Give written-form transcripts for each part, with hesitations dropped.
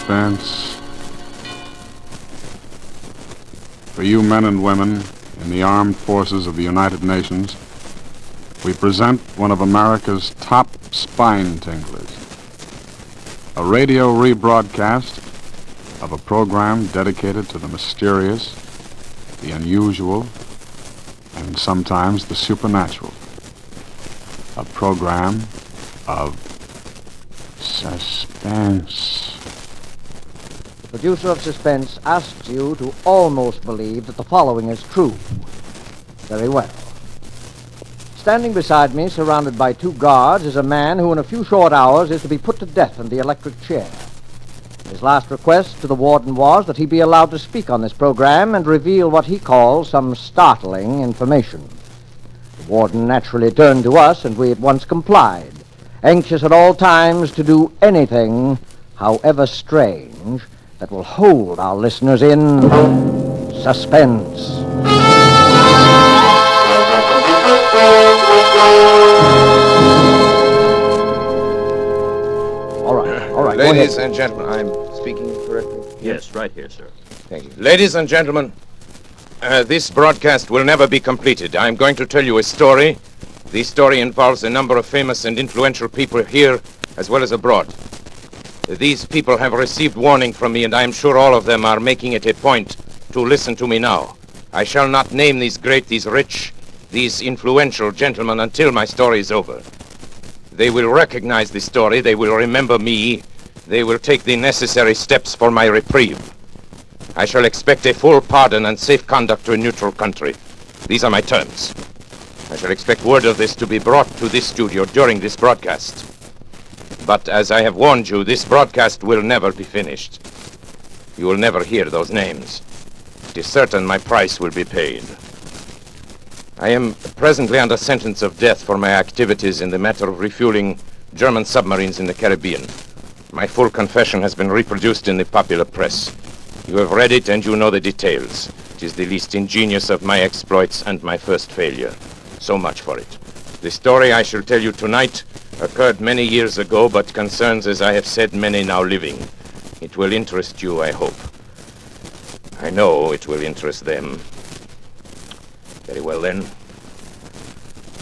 Suspense. For you men and women in the armed forces of the United Nations, we present one of America's top spine tinglers. A radio rebroadcast of a program dedicated to the mysterious, the unusual, and sometimes the supernatural. A program of suspense. The producer of Suspense asks you to almost believe that the following is true. Very well. Standing beside me, surrounded by two guards, is a man who in a few short hours is to be put to death in the electric chair. His last request to the warden was that he be allowed to speak on this program and reveal what he calls some startling information. The warden naturally turned to us, and we at once complied, anxious at all times to do anything, however strange, that will hold our listeners in suspense. All right. Ladies and gentlemen, I'm speaking correctly? Yes, right here, sir. Thank you. Ladies and gentlemen, this broadcast will never be completed. I'm going to tell you a story. This story involves a number of famous and influential people here as well as abroad. These people have received warning from me, and I am sure all of them are making it a point to listen to me now. I shall not name these great, these rich, these influential gentlemen until my story is over. They will recognize the story, they will remember me, they will take the necessary steps for my reprieve. I shall expect a full pardon and safe conduct to a neutral country. These are my terms. I shall expect word of this to be brought to this studio during this broadcast. But as I have warned you, this broadcast will never be finished. You will never hear those names. It is certain my price will be paid. I am presently under sentence of death for my activities in the matter of refueling German submarines in the Caribbean. My full confession has been reproduced in the popular press. You have read it and you know the details. It is the least ingenious of my exploits and my first failure. So much for it. The story I shall tell you tonight occurred many years ago, but concerns, as I have said, many now living. It will interest you, I hope. I know it will interest them. Very well, then.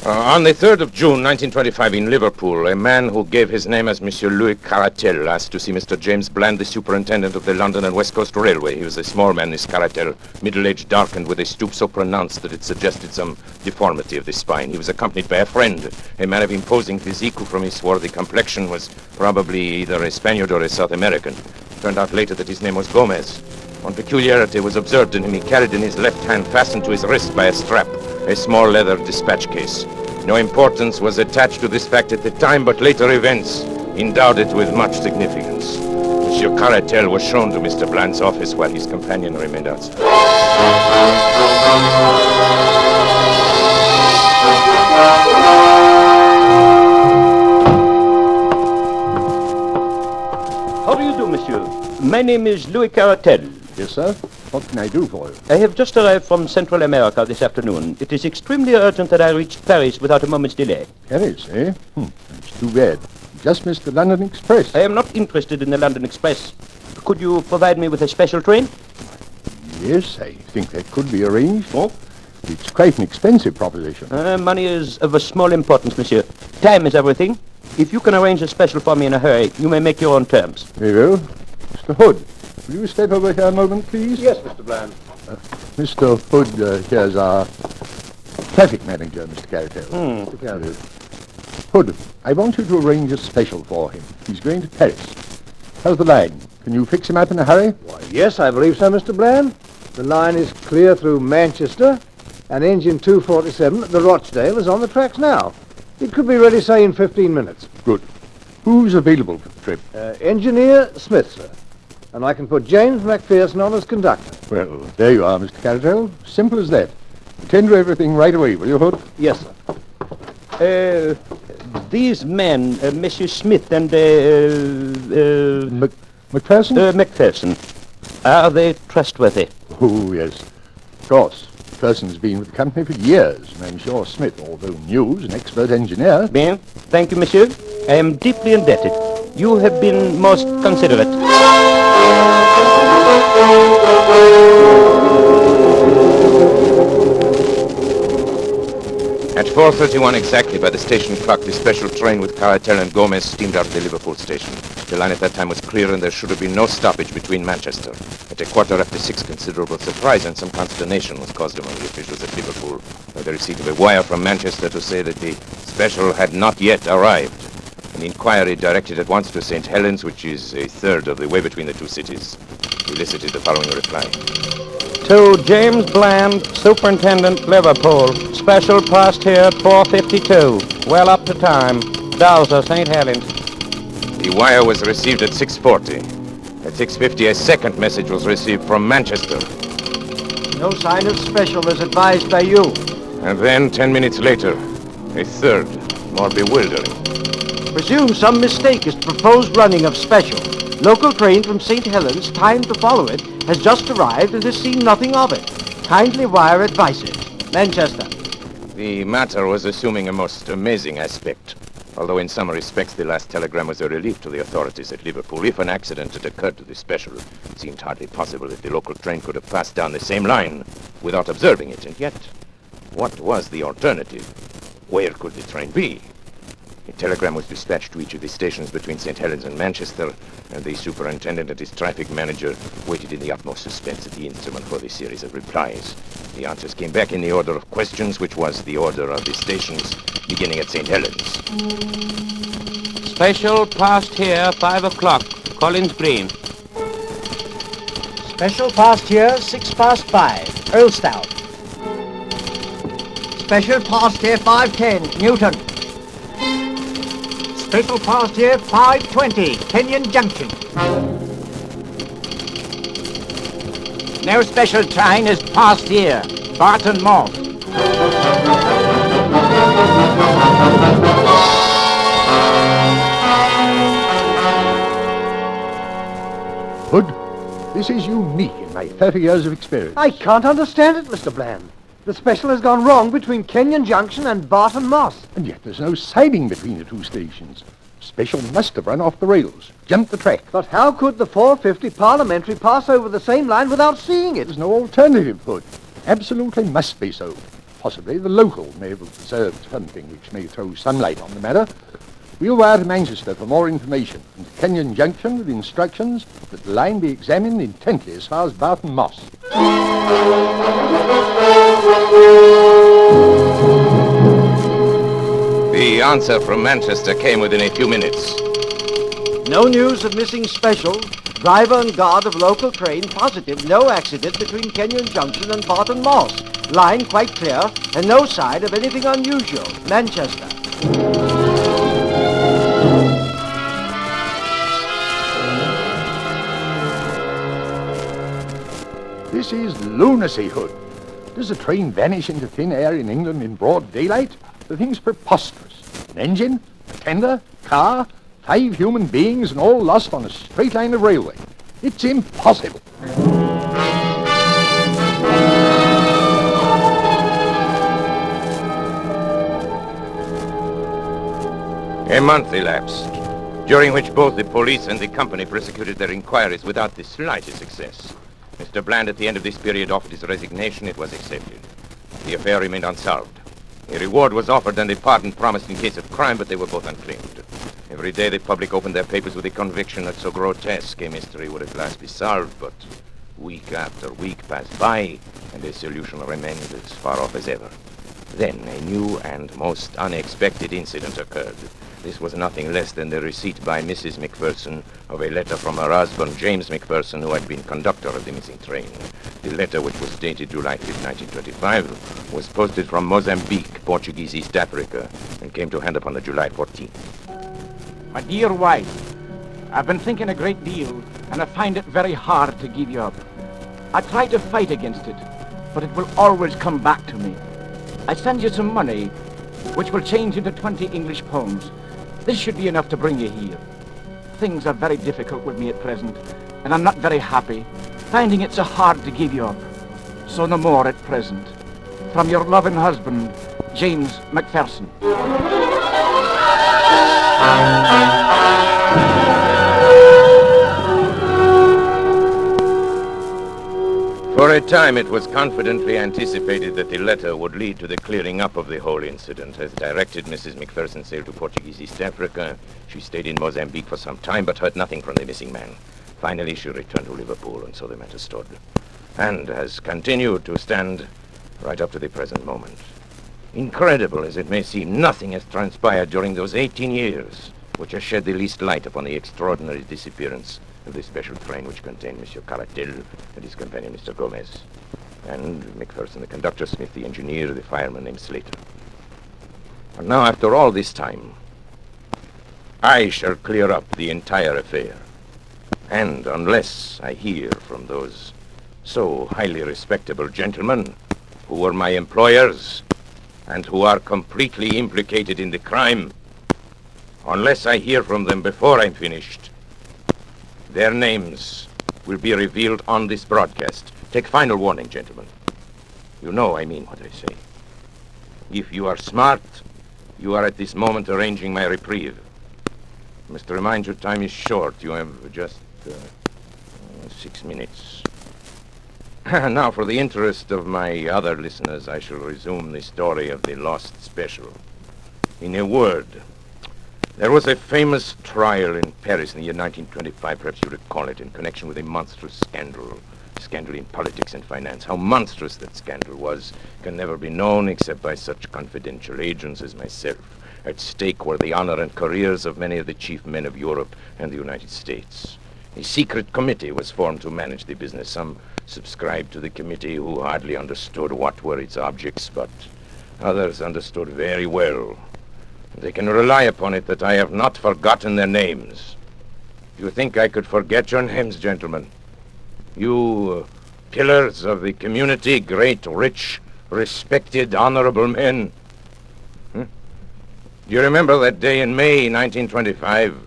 On the 3rd of June, 1925, in Liverpool, a man who gave his name as Monsieur Louis Caratel asked to see Mr. James Bland, the superintendent of the London and West Coast Railway. He was a small man, this Caratel, middle-aged, darkened, with a stoop so pronounced that it suggested some deformity of the spine. He was accompanied by a friend, a man of imposing physique, who from his swarthy complexion was probably either a Spaniard or a South American. It turned out later that his name was Gomez. One peculiarity was observed in him. He carried in his left hand, fastened to his wrist by a strap, a small leather dispatch case. No importance was attached to this fact at the time, but later events endowed it with much significance. Monsieur Caratel was shown to Mr. Bland's office while his companion remained outside. How do you do, monsieur? My name is Louis Caratel. Yes, sir. What can I do for you? I have just arrived from Central America this afternoon. It is extremely urgent that I reach Paris without a moment's delay. Paris, eh? That's too bad. Just missed the London Express. I am not interested in the London Express. Could you provide me with a special train? Yes, I think that could be arranged. Oh? It's quite an expensive proposition. Money is of a small importance, monsieur. Time is everything. If you can arrange a special for me in a hurry, you may make your own terms. Very well. Mr. Hood, will you step over here a moment, please? Yes, Mr. Bland. Mr. Hood, here's our traffic manager, Mr. Caratel. Mr. Caratel. Hood, I want you to arrange a special for him. He's going to Paris. How's the line? Can you fix him up in a hurry? Why, yes, I believe so, Mr. Bland. The line is clear through Manchester, and engine 247 at the Rochdale is on the tracks now. It could be ready, say, in 15 minutes. Good. Who's available for the trip? Engineer Smith, sir. And I can put James Macpherson on as conductor. Well, there you are, Mr. Caratel. Simple as that. Attend to everything right away, will you, Hood? Yes, sir. These men, Monsieur Smith and, Macpherson? Macpherson, are they trustworthy? Oh, yes. Of course. Macpherson's been with the company for years, and I'm sure Smith, although new, is an expert engineer. Bien. Thank you, monsieur. I am deeply indebted. You have been most considerate. At 4:31 exactly by the station clock, the special train with Caratel and Gomez steamed out of the Liverpool station. The line at that time was clear and there should have been no stoppage between Manchester. At 6:15, considerable surprise and some consternation was caused among the officials at Liverpool by the receipt of a wire from Manchester to say that the special had not yet arrived. An inquiry directed at once to St. Helens, which is a third of the way between the two cities, elicited the following reply. To James Bland, Superintendent, Liverpool. Special passed here at 4:52. Well up to time. Dowser, St. Helens. The wire was received at 6:40. At 6:50, a second message was received from Manchester. No sign of special as advised by you. And then, 10 minutes later, a third, more bewildering. Presume some mistake is proposed running of special. Local train from St. Helens, time to follow it, has just arrived and has seen nothing of it. Kindly wire advices. Manchester. The matter was assuming a most amazing aspect. Although in some respects the last telegram was a relief to the authorities at Liverpool. If an accident had occurred to the special, it seemed hardly possible that the local train could have passed down the same line without observing it. And yet, what was the alternative? Where could the train be? A telegram was dispatched to each of the stations between St. Helens and Manchester, and the superintendent and his traffic manager waited in the utmost suspense at the instrument for the series of replies. The answers came back in the order of questions, which was the order of the stations, beginning at St. Helens. Special passed here 5 o'clock. Collins Green. Special passed here 5:06. Earlstown. Special passed here 5:10. Newton. Special passed here 5:20. Kenyon Junction. No special train is passed here. Barton Moss. Hood, this is unique in my 30 years of experience. I can't understand it, Mr. Bland. The special has gone wrong between Kenyon Junction and Barton Moss. And yet there's no siding between the two stations. Special must have run off the rails, jumped the track. But how could the 450 Parliamentary pass over the same line without seeing it? There's no alternative, Hood. Absolutely must be so. Possibly the local may have observed something which may throw sunlight on the matter. We'll wire to Manchester for more information, and to Kenyon Junction with instructions that the line be examined intently as far as Barton Moss. The answer from Manchester came within a few minutes. No news of missing special. Driver and guard of local train positive no accident between Kenyon Junction and Barton Moss. Line quite clear and no sign of anything unusual. Manchester. This is lunacy, Hood. Does a train vanish into thin air in England in broad daylight? The thing's preposterous. An engine, a tender, car, 5 human beings, and all lost on a straight line of railway. It's impossible. A month elapsed, during which both the police and the company prosecuted their inquiries without the slightest success. Mr. Bland, at the end of this period, offered his resignation. It was accepted. The affair remained unsolved. A reward was offered and a pardon promised in case of crime, but they were both unclaimed. Every day the public opened their papers with the conviction that so grotesque a mystery would at last be solved, but week after week passed by, and a solution remained as far off as ever. Then a new and most unexpected incident occurred. This was nothing less than the receipt by Mrs. McPherson of a letter from her husband, James McPherson, who had been conductor of the missing train. The letter, which was dated July 5, 1925, was posted from Mozambique, Portuguese East Africa, and came to hand upon the July 14th. My dear wife, I've been thinking a great deal, and I find it very hard to give you up. I try to fight against it, but it will always come back to me. I send you some money, which will change into 20 English pounds. This should be enough to bring you here. Things are very difficult with me at present, and I'm not very happy, finding it so hard to give you up. So no more at present. From your loving husband, James McPherson. For a time, it was confidently anticipated that the letter would lead to the clearing up of the whole incident. As directed, Mrs. McPherson sailed to Portuguese East Africa. She stayed in Mozambique for some time, but heard nothing from the missing man. Finally, she returned to Liverpool, and so the matter stood. And has continued to stand right up to the present moment. Incredible as it may seem, nothing has transpired during those 18 years which has shed the least light upon the extraordinary disappearance of the special train which contained Monsieur Caratel and his companion, Mr. Gomez, and McPherson, the conductor, Smith, the engineer, the fireman named Slater. And now, after all this time, I shall clear up the entire affair. And unless I hear from those so highly respectable gentlemen who were my employers and who are completely implicated in the crime, unless I hear from them before I'm finished, their names will be revealed on this broadcast. Take final warning, gentlemen. You know I mean what I say. If you are smart, you are at this moment arranging my reprieve. I must remind you, time is short. You have just 6 minutes. Now, for the interest of my other listeners, I shall resume the story of the Lost Special. In a word, there was a famous trial in Paris in the year 1925, perhaps you recall it, in connection with a monstrous scandal in politics and finance. How monstrous that scandal was can never be known except by such confidential agents as myself. At stake were the honor and careers of many of the chief men of Europe and the United States. A secret committee was formed to manage the business. Some subscribed to the committee who hardly understood what were its objects, but others understood very well. They can rely upon it that I have not forgotten their names. You think I could forget your names, gentlemen? You pillars of the community, great, rich, respected, honorable men. Do you remember that day in May 1925?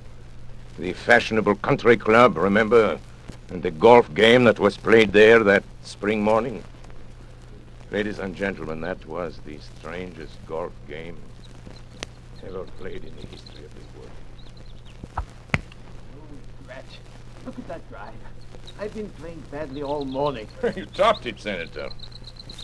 The fashionable country club, remember? And the golf game that was played there that spring morning? Ladies and gentlemen, that was the strangest golf game ever played in the history of this world. Rat, look at that drive. I've been playing badly all morning. You topped it, Senator.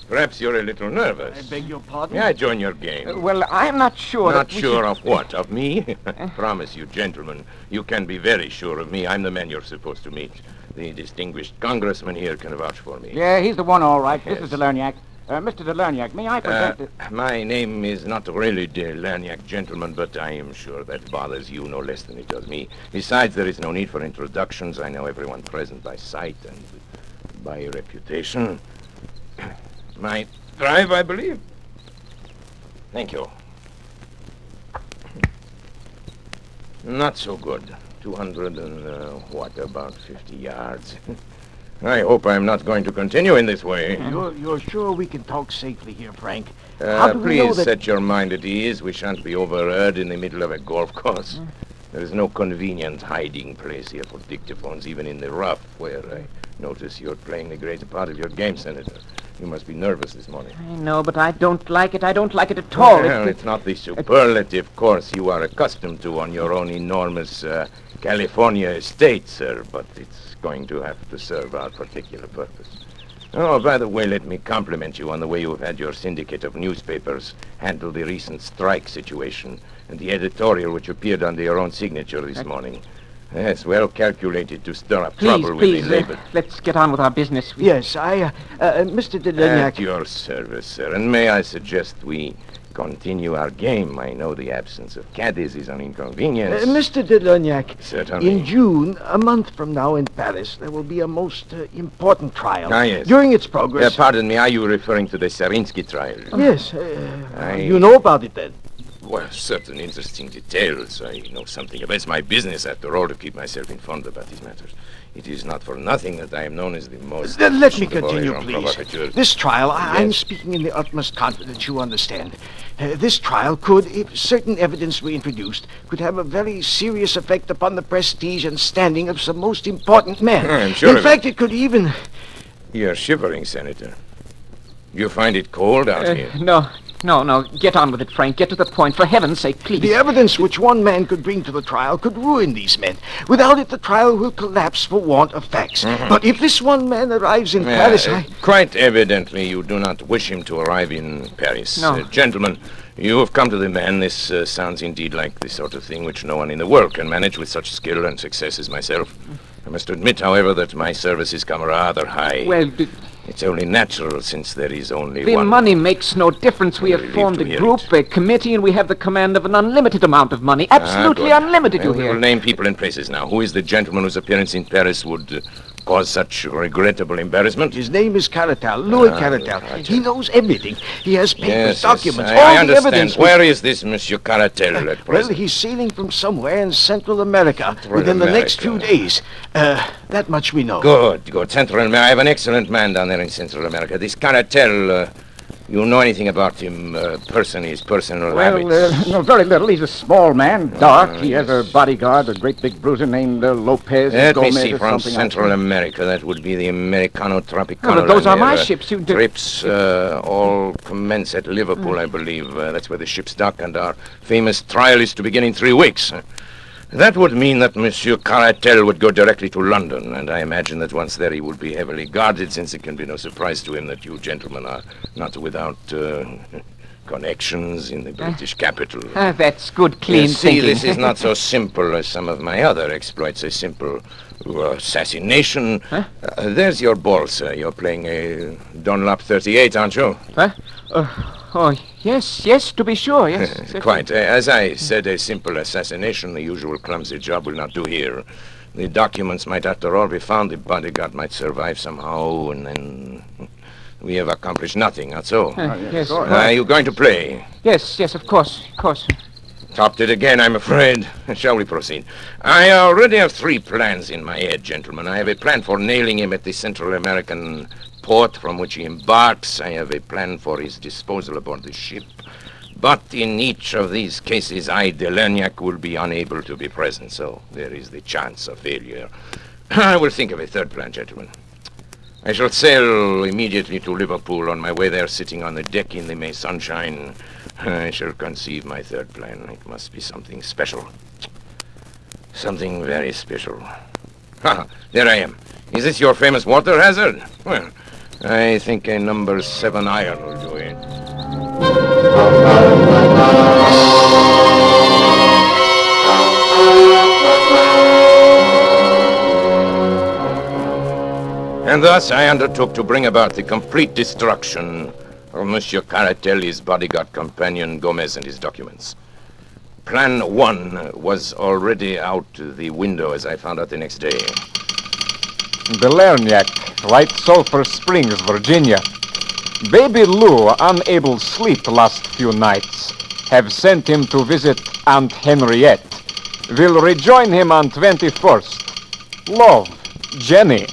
Perhaps you're a little nervous. I beg your pardon? May I join your game? Well, I'm not sure. Not sure of what? Of me? I promise you, gentlemen, you can be very sure of me. I'm the man you're supposed to meet. The distinguished congressman here can vouch for me. Yeah, he's the one, all right. Yes. This is Delerniak. Mr. Delerniak, may I present... My name is not really Delerniak, gentlemen, but I am sure that bothers you no less than it does me. Besides, there is no need for introductions. I know everyone present by sight and by reputation. My drive, I believe. Thank you. Not so good. 200 and, about 50 yards. I hope I'm not going to continue in this way. You're sure we can talk safely here, Frank? How do we know Please that... set your mind at ease. We shan't be overheard in the middle of a golf course. There is no convenient hiding place here for dictaphones, even in the rough, where I notice you're playing the greater part of your game, Senator. You must be nervous this morning. I know, but I don't like it. I don't like it at all. Well, it's not the superlative course you are accustomed to on your own enormous California estate, sir, but it's going to have to serve our particular purpose. Oh, by the way, let me compliment you on the way you've had your syndicate of newspapers handle the recent strike situation and the editorial which appeared under your own signature this morning. Yes, well calculated to stir up trouble with the labor. Let's get on with our business. Yes, Mr. Delerniak... At your service, sir. And may I suggest we continue our game? I know the absence of caddies is an inconvenience. Mr. Delerniak, Certainly. in June, a month from now in Paris, there will be a most important trial. Ah, yes. During its progress... Pardon me, are you referring to the Sarinsky trial? Yes, you know about it then? Well, certain interesting details. I know something about it. It's my business, after all, to keep myself informed about these matters. It is not for nothing that I am known as the most... Let me of all continue, agents please. provocateurs. This trial, I'm Yes. speaking in the utmost confidence, you understand. This trial could, if certain evidence were introduced, could have a very serious effect upon the prestige and standing of some most important men. I'm sure In of fact, it could even... You're shivering, Senator. You find it cold out here? No, No, get on with it, Frank. Get to the point. For heaven's sake, please. The evidence which one man could bring to the trial could ruin these men. Without it, the trial will collapse for want of facts. But if this one man arrives in Paris, Quite evidently, you do not wish him to arrive in Paris. No. Gentlemen, you have come to the man. This sounds indeed like the sort of thing which no one in the world can manage with such skill and success as myself. I must admit, however, that my services come rather high. Well, It's only natural, since there is only the one. money makes no difference. We have Relieved formed to a hear group, it. a committee, and we have the command of an unlimited amount of money. Absolutely Good. unlimited, Well, you we hear. will name people and places now. Who is the gentleman whose appearance in Paris would cause such regrettable embarrassment? his name is Caratal, Louis Caratal. Caratal. He knows everything. He has papers, documents, I all the understand. evidence. Where is this Monsieur Caratel at Well, present? he's sailing from somewhere in Central America within the next few America. days. That much we know. Good. Central America. I have an excellent man down there in Central America. This Caratel, you know anything about him, his personal habits? No, very little. He's a small man, dark. He has yes. a bodyguard, a great big bruiser named Lopez. Let me Gomez see, or from something Central like America, that would be the Americano Tropicano. Oh, but those are my Their, ships. You do. Trips all commence at Liverpool, I believe. That's where the ships dock, and our famous trial is to begin in 3 weeks. That would mean that Monsieur Caratel would go directly to London, and I imagine that once there he would be heavily guarded, since it can be no surprise to him that you gentlemen are not without connections in the British capital. That's good, clean See, thinking. this is not so simple as some of my other exploits. A simple assassination. There's your ball, sir. You're playing a Dunlop 38, aren't you? Huh? Oh, yes, to be sure, yes. Quite. As I said, a simple assassination, the usual clumsy job, will not do here. The documents might, after all, be found. The bodyguard might survive somehow, and then we have accomplished nothing, not so? Yes, Are you going to play? yes, of course. Topped it again, I'm afraid. Shall we proceed? I already have 3 plans in my head, gentlemen. I have a plan for nailing him at the Central American port from which he embarks. I have a plan for his disposal aboard the ship. But in each of these cases, I, Delerniac, will be unable to be present, so there is the chance of failure. I will think of a 3rd plan, gentlemen. I shall sail immediately to Liverpool. On my way there, sitting on the deck in the May sunshine, I shall conceive my 3rd plan. It must be something special. Something very special. There I am. Is this your famous water hazard? Well, I think a number 7 iron will do it. And thus I undertook to bring about the complete destruction of Monsieur Caratel, his bodyguard companion, Gomez, and his documents. Plan 1 was already out the window, as I found out the next day. Delerniac, White Sulphur Springs, Virginia. Baby Lou, unable sleep last few nights, have sent him to visit Aunt Henriette. Will rejoin him on 21st. Love, Jenny.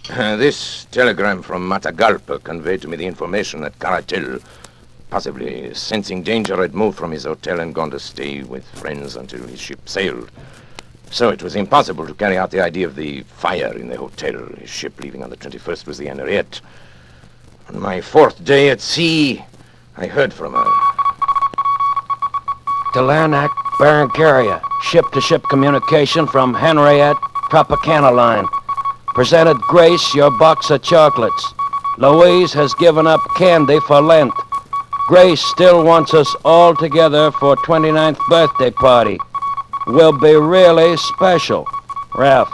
This telegram from Matagalpa conveyed to me the information that Caratel, possibly sensing danger, had moved from his hotel and gone to stay with friends until his ship sailed. So it was impossible to carry out the idea of the fire in the hotel. His ship leaving on the 21st was the Henriette. On my 4th day at sea, I heard from her. Delernac, Barrancaria. Ship-to-ship communication from Henriette, Tropicana line. Presented Grace your box of chocolates. Louise has given up candy for Lent. Grace still wants us all together for 29th birthday party. Will be really special. Ralph.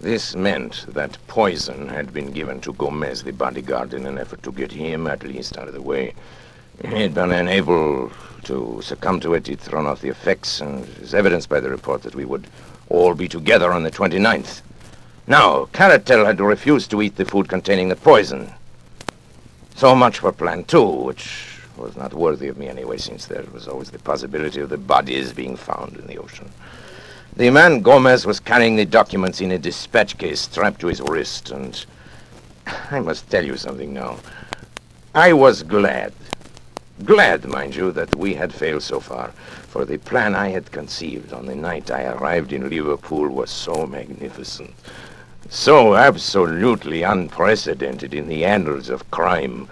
This meant that poison had been given to Gomez, the bodyguard, in an effort to get him at least out of the way. He'd been unable to succumb to it. He'd thrown off the effects, and is evidenced by the report that we would all be together on the 29th. Now, Caratel had refused to eat the food containing the poison. So much for Plan 2, which was not worthy of me anyway, since there was always the possibility of the bodies being found in the ocean. The man Gomez was carrying the documents in a dispatch case strapped to his wrist, and I must tell you something now. I was glad, mind you, that we had failed so far, for the plan I had conceived on the night I arrived in Liverpool was so magnificent, so absolutely unprecedented in the annals of crime,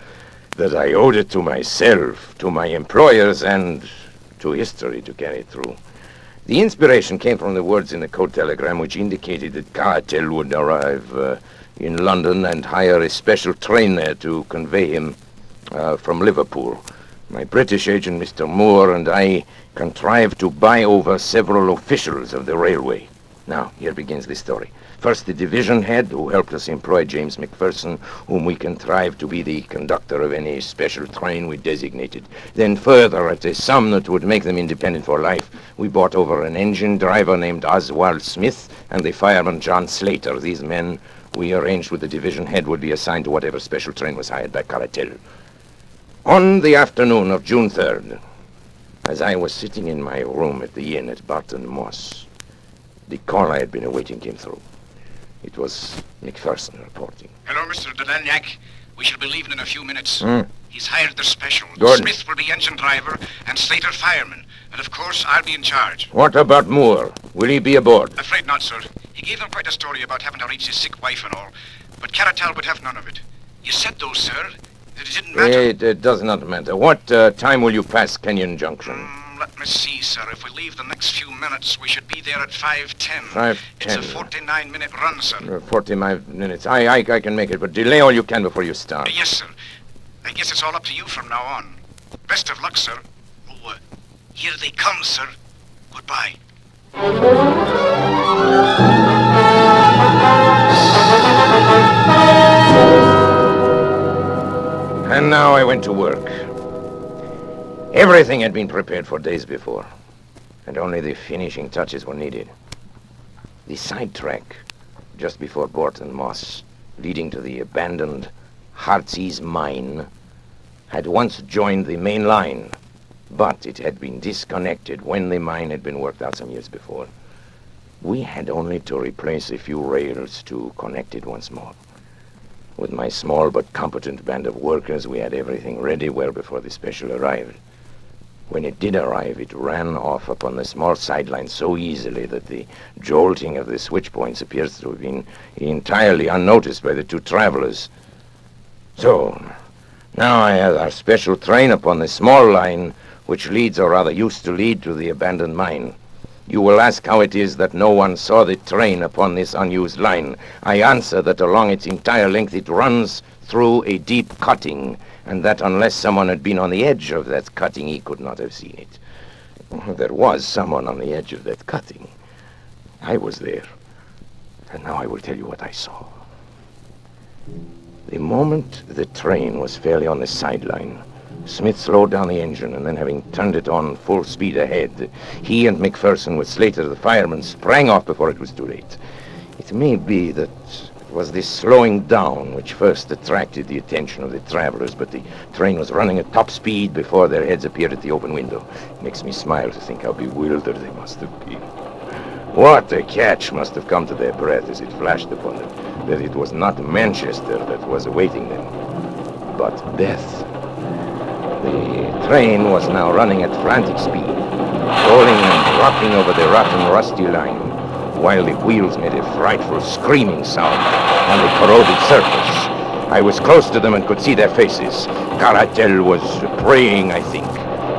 that I owed it to myself, to my employers, and to history to carry it through. The inspiration came from the words in the code telegram which indicated that Caratel would arrive in London and hire a special train there to convey him from Liverpool. My British agent, Mr. Moore, and I contrived to buy over several officials of the railway. Now, here begins the story. First, the division head, who helped us employ James McPherson, whom we contrived to be the conductor of any special train we designated. Then further, at a sum that would make them independent for life, we bought over an engine driver named Oswald Smith and the fireman John Slater. These men, we arranged with the division head, would be assigned to whatever special train was hired by Caratel. On the afternoon of June 3rd, as I was sitting in my room at the inn at Barton Moss, the call I had been awaiting came through. It was McPherson reporting. Hello, Mr. Delagnac. We shall be leaving in a few minutes. Hmm. He's hired the special. Good. Smith will be engine driver and Slater fireman. And of course, I'll be in charge. What about Moore? Will he be aboard? Afraid not, sir. He gave them quite a story about having to reach his sick wife and all. But Caratal would have none of it. You said, though, sir, that it didn't matter. It does not matter. What time will you pass Kenyon Junction? Let me see, sir. If we leave the next few minutes, we should be there at 5:10. 5:10. It's a 49-minute run, sir. 45 minutes. I can make it, but delay all you can before you start. Yes, sir. I guess it's all up to you from now on. Best of luck, sir. Oh, here they come, sir. Goodbye. And now I went to work. Everything had been prepared for days before, and only the finishing touches were needed. The side track, just before Barton Moss, leading to the abandoned Heartsease mine, had once joined the main line, but it had been disconnected when the mine had been worked out some years before. We had only to replace a few rails to connect it once more. With my small but competent band of workers, we had everything ready well before the special arrived. When it did arrive, it ran off upon the small sideline so easily that the jolting of the switch points appears to have been entirely unnoticed by the two travelers. So, now I have our special train upon the small line which leads, or rather used to lead, to the abandoned mine. You will ask how it is that no one saw the train upon this unused line. I answer that along its entire length it runs through a deep cutting, and that unless someone had been on the edge of that cutting, he could not have seen it. There was someone on the edge of that cutting. I was there. And now I will tell you what I saw. The moment the train was fairly on the sideline, Smith slowed down the engine, and then having turned it on full speed ahead, he and McPherson, with Slater the fireman, sprang off before it was too late. It may be that it was this slowing down which first attracted the attention of the travelers, but the train was running at top speed before their heads appeared at the open window. It makes me smile to think how bewildered they must have been. What a catch must have come to their breath as it flashed upon them, that it was not Manchester that was awaiting them, but death. The train was now running at frantic speed, rolling and rocking over the rough and rusty line, while the wheels made a frightful screaming sound on the corroded surface. I was close to them and could see their faces. Caratel was praying, I think.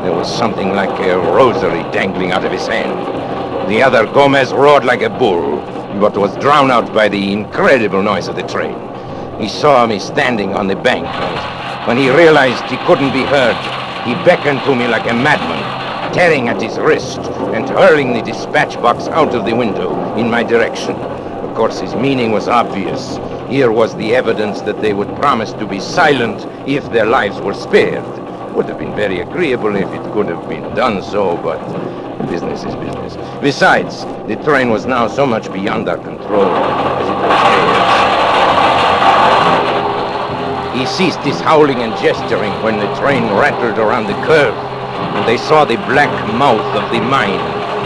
There was something like a rosary dangling out of his hand. The other, Gomez, roared like a bull, but was drowned out by the incredible noise of the train. He saw me standing on the bank, and when he realized he couldn't be heard, he beckoned to me like a madman, tearing at his wrist and hurling the dispatch box out of the window in my direction. Of course, his meaning was obvious. Here was the evidence that they would promise to be silent if their lives were spared. It would have been very agreeable if it could have been done so, but business is business. Besides, the train was now so much beyond our control as it was theirs. He ceased his howling and gesturing when the train rattled around the curve, and they saw the black mouth of the mine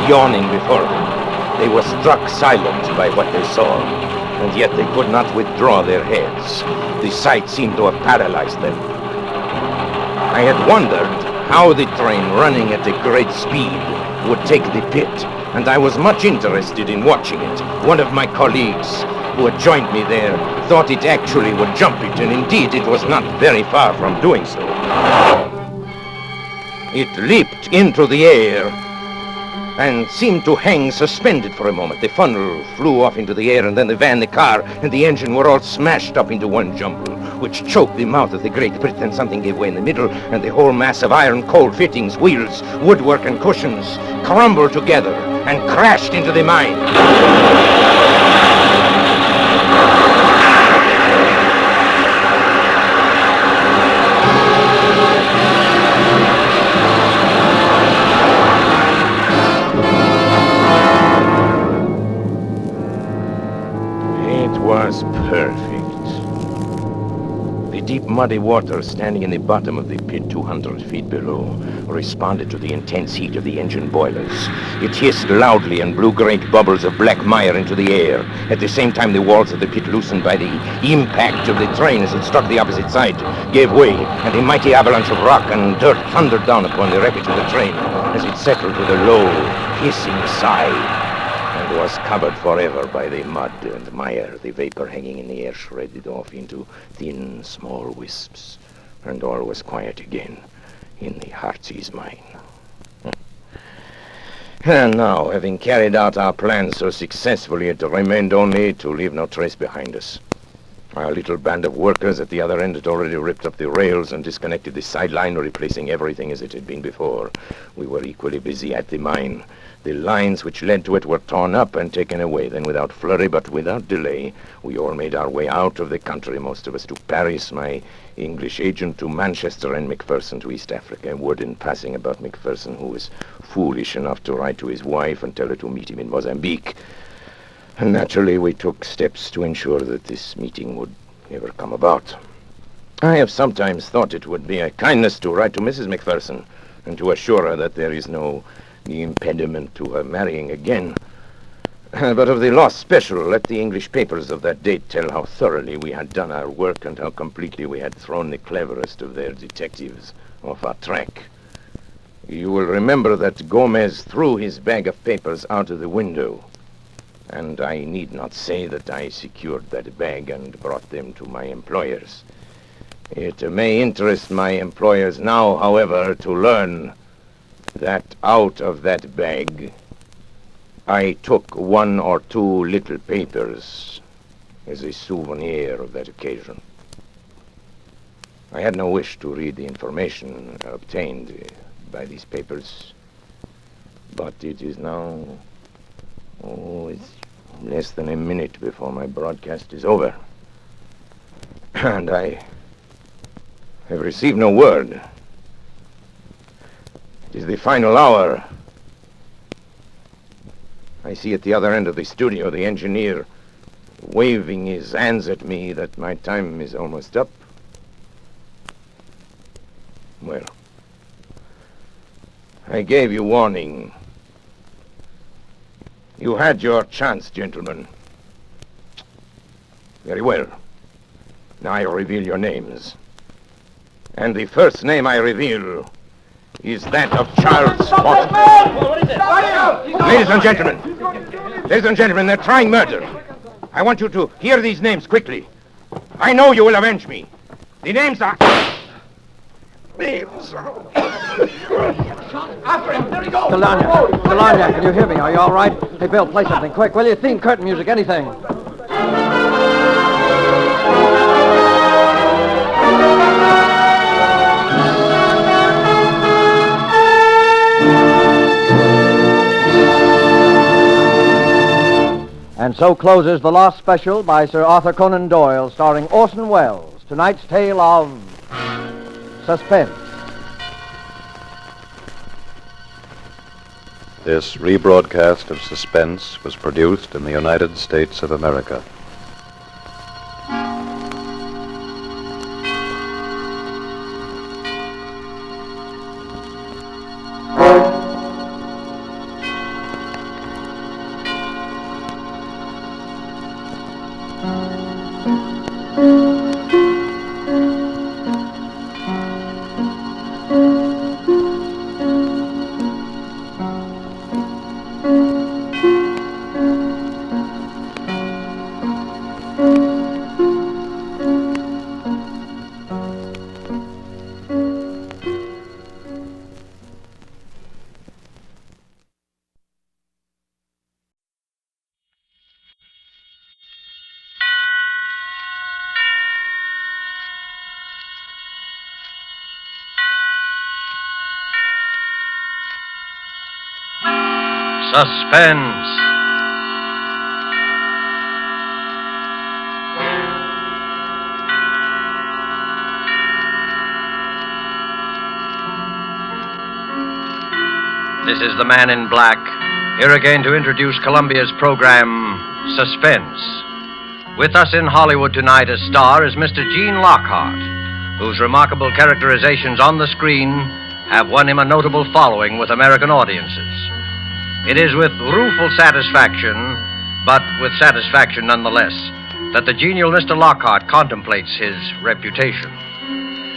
yawning before them. They were struck silent by what they saw, and yet they could not withdraw their heads. The sight seemed to have paralyzed them. I had wondered how the train running at a great speed would take the pit, and I was much interested in watching it. One of my colleagues, who had joined me there, thought it actually would jump it, and indeed it was not very far from doing so. It leaped into the air and seemed to hang suspended for a moment. The funnel flew off into the air, and then the van, the car, and the engine were all smashed up into one jumble, which choked the mouth of the Great Britain. Something gave way in the middle, and the whole mass of iron, coal fittings, wheels, woodwork, and cushions crumbled together and crashed into the mine. Was perfect. The deep muddy water standing in the bottom of the pit 200 feet below responded to the intense heat of the engine boilers. It hissed loudly and blew great bubbles of black mire into the air. At the same time, the walls of the pit, loosened by the impact of the train as it struck the opposite side, gave way, and a mighty avalanche of rock and dirt thundered down upon the wreckage of the train as it settled with a low, hissing sigh. And was covered forever by the mud and mire. The vapor hanging in the air shredded off into thin, small wisps, and all was quiet again in the Heartsease mine. And now, having carried out our plan so successfully, it remained only to leave no trace behind us. Our little band of workers at the other end had already ripped up the rails and disconnected the sideline, replacing everything as it had been before. We were equally busy at the mine. The lines which led to it were torn up and taken away. Then, without flurry but without delay, we all made our way out of the country, most of us to Paris, my English agent to Manchester, and Macpherson to East Africa. Word in passing about Macpherson, who was foolish enough to write to his wife and tell her to meet him in Mozambique. And naturally, we took steps to ensure that this meeting would never come about. I have sometimes thought it would be a kindness to write to Mrs. Macpherson and to assure her that there is no impediment to her marrying again. But of the lost special, let the English papers of that date tell how thoroughly we had done our work and how completely we had thrown the cleverest of their detectives off our track. You will remember that Gomez threw his bag of papers out of the window, and I need not say that I secured that bag and brought them to my employers. It may interest my employers now, however, to learn that out of that bag I took one or two little papers as a souvenir of that occasion. I had no wish to read the information obtained by these papers, but it is now, it's less than a minute before my broadcast is over, and I have received no word. It is the final hour. I see at the other end of the studio the engineer waving his hands at me that my time is almost up. Well, I gave you warning. You had your chance, gentlemen. Very well. Now I reveal your names. And the first name I reveal is that of Charles Watson. Ladies and gentlemen, they're trying murder. I want you to hear these names quickly. I know you will avenge me. The names are... After him, there he goes! Delania, can you hear me? Are you all right? Hey, Bill, play something quick, will you? Theme, curtain music, anything. And so closes the Lost Special by Sir Arthur Conan Doyle, starring Orson Welles. Tonight's tale of Suspense. This rebroadcast of Suspense was produced in the United States of America. Suspense. This is the Man in Black, here again to introduce Columbia's program, Suspense. With us in Hollywood tonight as star is Mr. Gene Lockhart, whose remarkable characterizations on the screen have won him a notable following with American audiences. It is with rueful satisfaction, but with satisfaction nonetheless, that the genial Mr. Lockhart contemplates his reputation.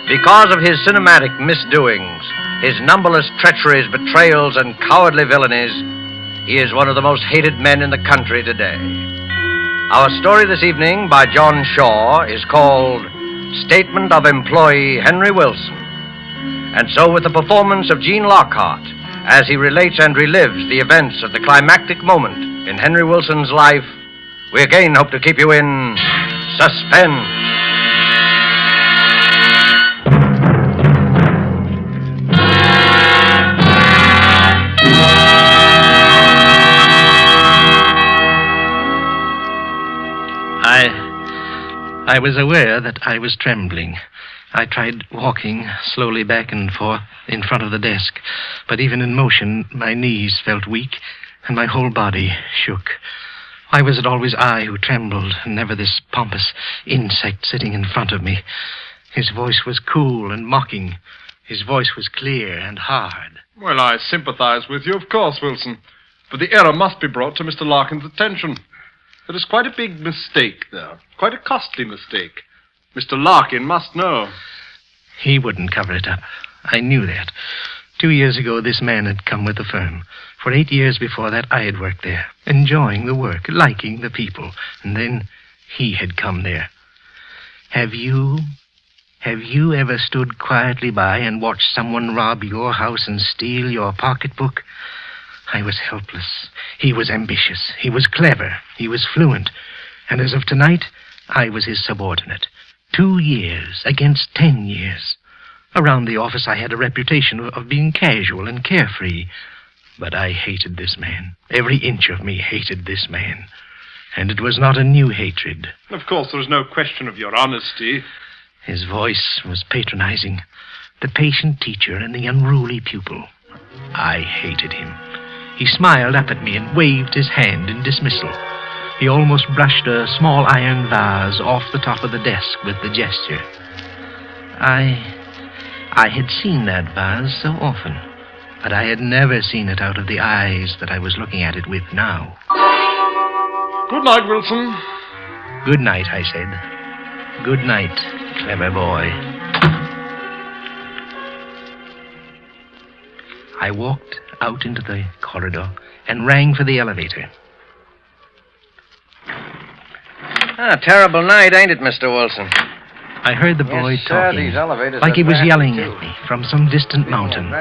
Because of his cinematic misdoings, his numberless treacheries, betrayals, and cowardly villainies, he is one of the most hated men in the country today. Our story this evening by John Shaw is called Statement of Employee Henry Wilson. And so with the performance of Gene Lockhart, as he relates and relives the events of the climactic moment in Henry Wilson's life, we again hope to keep you in suspense. I was aware that I was trembling. I tried walking slowly back and forth in front of the desk, but even in motion, my knees felt weak and my whole body shook. Why was it always I who trembled, and never this pompous insect sitting in front of me? His voice was cool and mocking. His voice was clear and hard. Well, I sympathize with you, of course, Wilson. But the error must be brought to Mr. Larkin's attention. There is quite a big mistake there. Quite a costly mistake. Mr. Larkin must know. He wouldn't cover it up. I knew that. 2 years ago, this man had come with the firm. For 8 years before that, I had worked there, enjoying the work, liking the people. And then he had come there. Have you ever stood quietly by and watched someone rob your house and steal your pocketbook? I was helpless. He was ambitious. He was clever. He was fluent. And as of tonight, I was his subordinate. 2 years against 10 years. Around the office, I had a reputation of being casual and carefree. But I hated this man. Every inch of me hated this man. And it was not a new hatred. Of course, there is no question of your honesty. His voice was patronizing. The patient teacher and the unruly pupil. I hated him. He smiled up at me and waved his hand in dismissal. He almost brushed a small iron vase off the top of the desk with the gesture. I had seen that vase so often, but I had never seen it out of the eyes that I was looking at it with now. Good night, Wilson. Good night, I said. Good night, clever boy. I walked out into the corridor and rang for the elevator. Terrible night, ain't it, Mr. Wilson? I heard the boy Yes, sir, talking, these elevators like are he was vast, yelling too. at me from some distant mountain.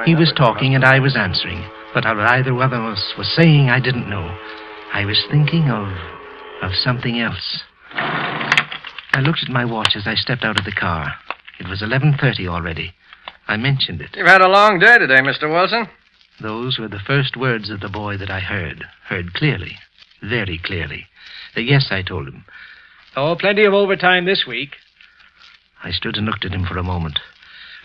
He was talking and I was answering, but what either one of us was saying I didn't know. I was thinking of something else. I looked at my watch as I stepped out of the car. It was 11:30 already. I mentioned it. You've had a long day today, Mr. Wilson. Those were the first words of the boy that I heard clearly, very clearly. Yes, I told him. Oh, plenty of overtime this week. I stood and looked at him for a moment.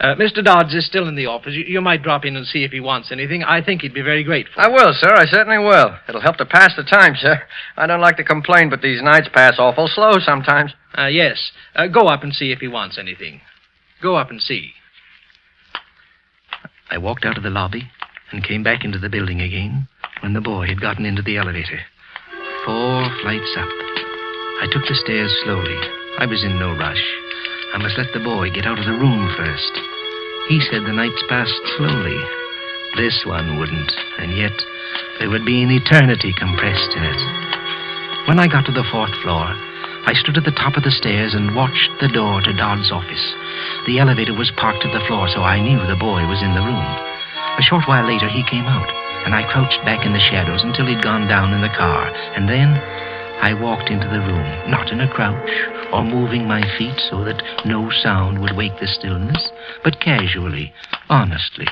Mr. Dodds is still in the office. You might drop in and see if he wants anything. I think he'd be very grateful. I will, sir. I certainly will. It'll help to pass the time, sir. I don't like to complain, but these nights pass awful slow sometimes. Yes. Go up and see if he wants anything. Go up and see. I walked out of the lobby and came back into the building again when the boy had gotten into the elevator. 4 flights up. I took the stairs slowly. I was in no rush. I must let the boy get out of the room first. He said the nights passed slowly. This one wouldn't, and yet there would be an eternity compressed in it. When I got to the 4th floor, I stood at the top of the stairs and watched the door to Dodd's office. The elevator was parked at the floor, so I knew the boy was in the room. A short while later, he came out, and I crouched back in the shadows until he'd gone down in the car. And then I walked into the room, not in a crouch or moving my feet so that no sound would wake the stillness, but casually, honestly.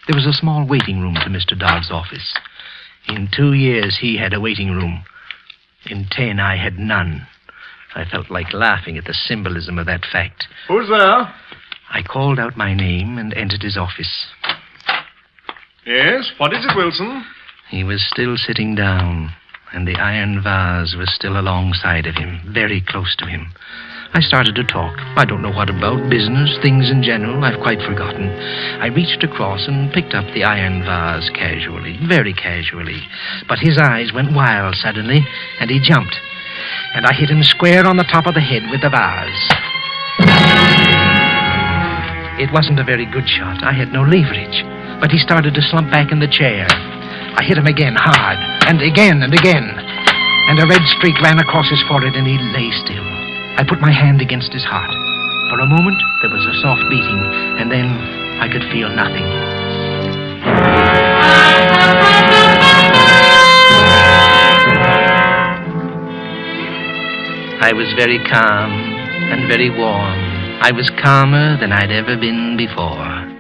There was a small waiting room to Mr. Dodd's office. In 2 years, he had a waiting room. In 10, I had none. I felt like laughing at the symbolism of that fact. Who's there? I called out my name and entered his office. Yes, what is it, Wilson? He was still sitting down, and the iron vase was still alongside of him, very close to him. I started to talk. I don't know what about, business, things in general, I've quite forgotten. I reached across and picked up the iron vase casually, very casually. But his eyes went wild suddenly, and he jumped. And I hit him square on the top of the head with the vase. It wasn't a very good shot. I had no leverage. But he started to slump back in the chair. I hit him again, hard, and again and again. And a red streak ran across his forehead, and he lay still. I put my hand against his heart. For a moment, there was a soft beating, and then I could feel nothing. I was very calm and very warm. I was calmer than I'd ever been before.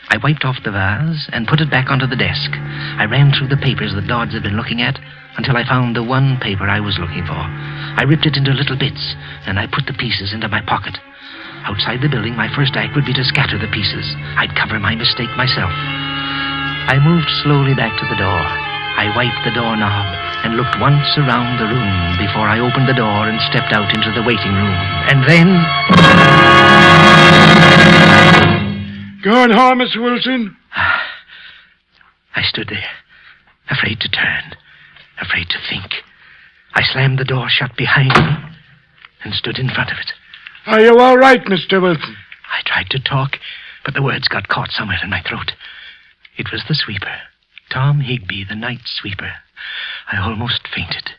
I wiped off the vase and put it back onto the desk. I ran through the papers that Dodds had been looking at until I found the one paper I was looking for. I ripped it into little bits, and I put the pieces into my pocket. Outside the building, my first act would be to scatter the pieces. I'd cover my mistake myself. I moved slowly back to the door. I wiped the doorknob and looked once around the room before I opened the door and stepped out into the waiting room. And then... Going home, Mr. Wilson? I stood there, afraid to turn, afraid to think. I slammed the door shut behind me and stood in front of it. Are you all right, Mr. Wilson? I tried to talk, but the words got caught somewhere in my throat. It was the sweeper, Tom Higby, the night sweeper. I almost fainted.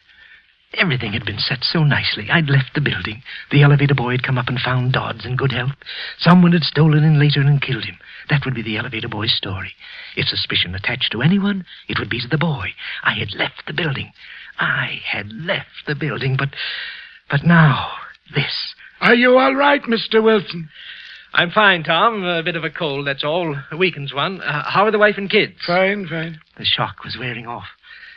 Everything had been set so nicely. I'd left the building. The elevator boy had come up and found Dodds in good health. Someone had stolen in later and killed him. That would be the elevator boy's story. If suspicion attached to anyone, it would be to the boy. I had left the building. But now, this. Are you all right, Mr. Wilson? I'm fine, Tom. A bit of a cold, that's all. A weakens one. How are the wife and kids? Fine, fine. The shock was wearing off.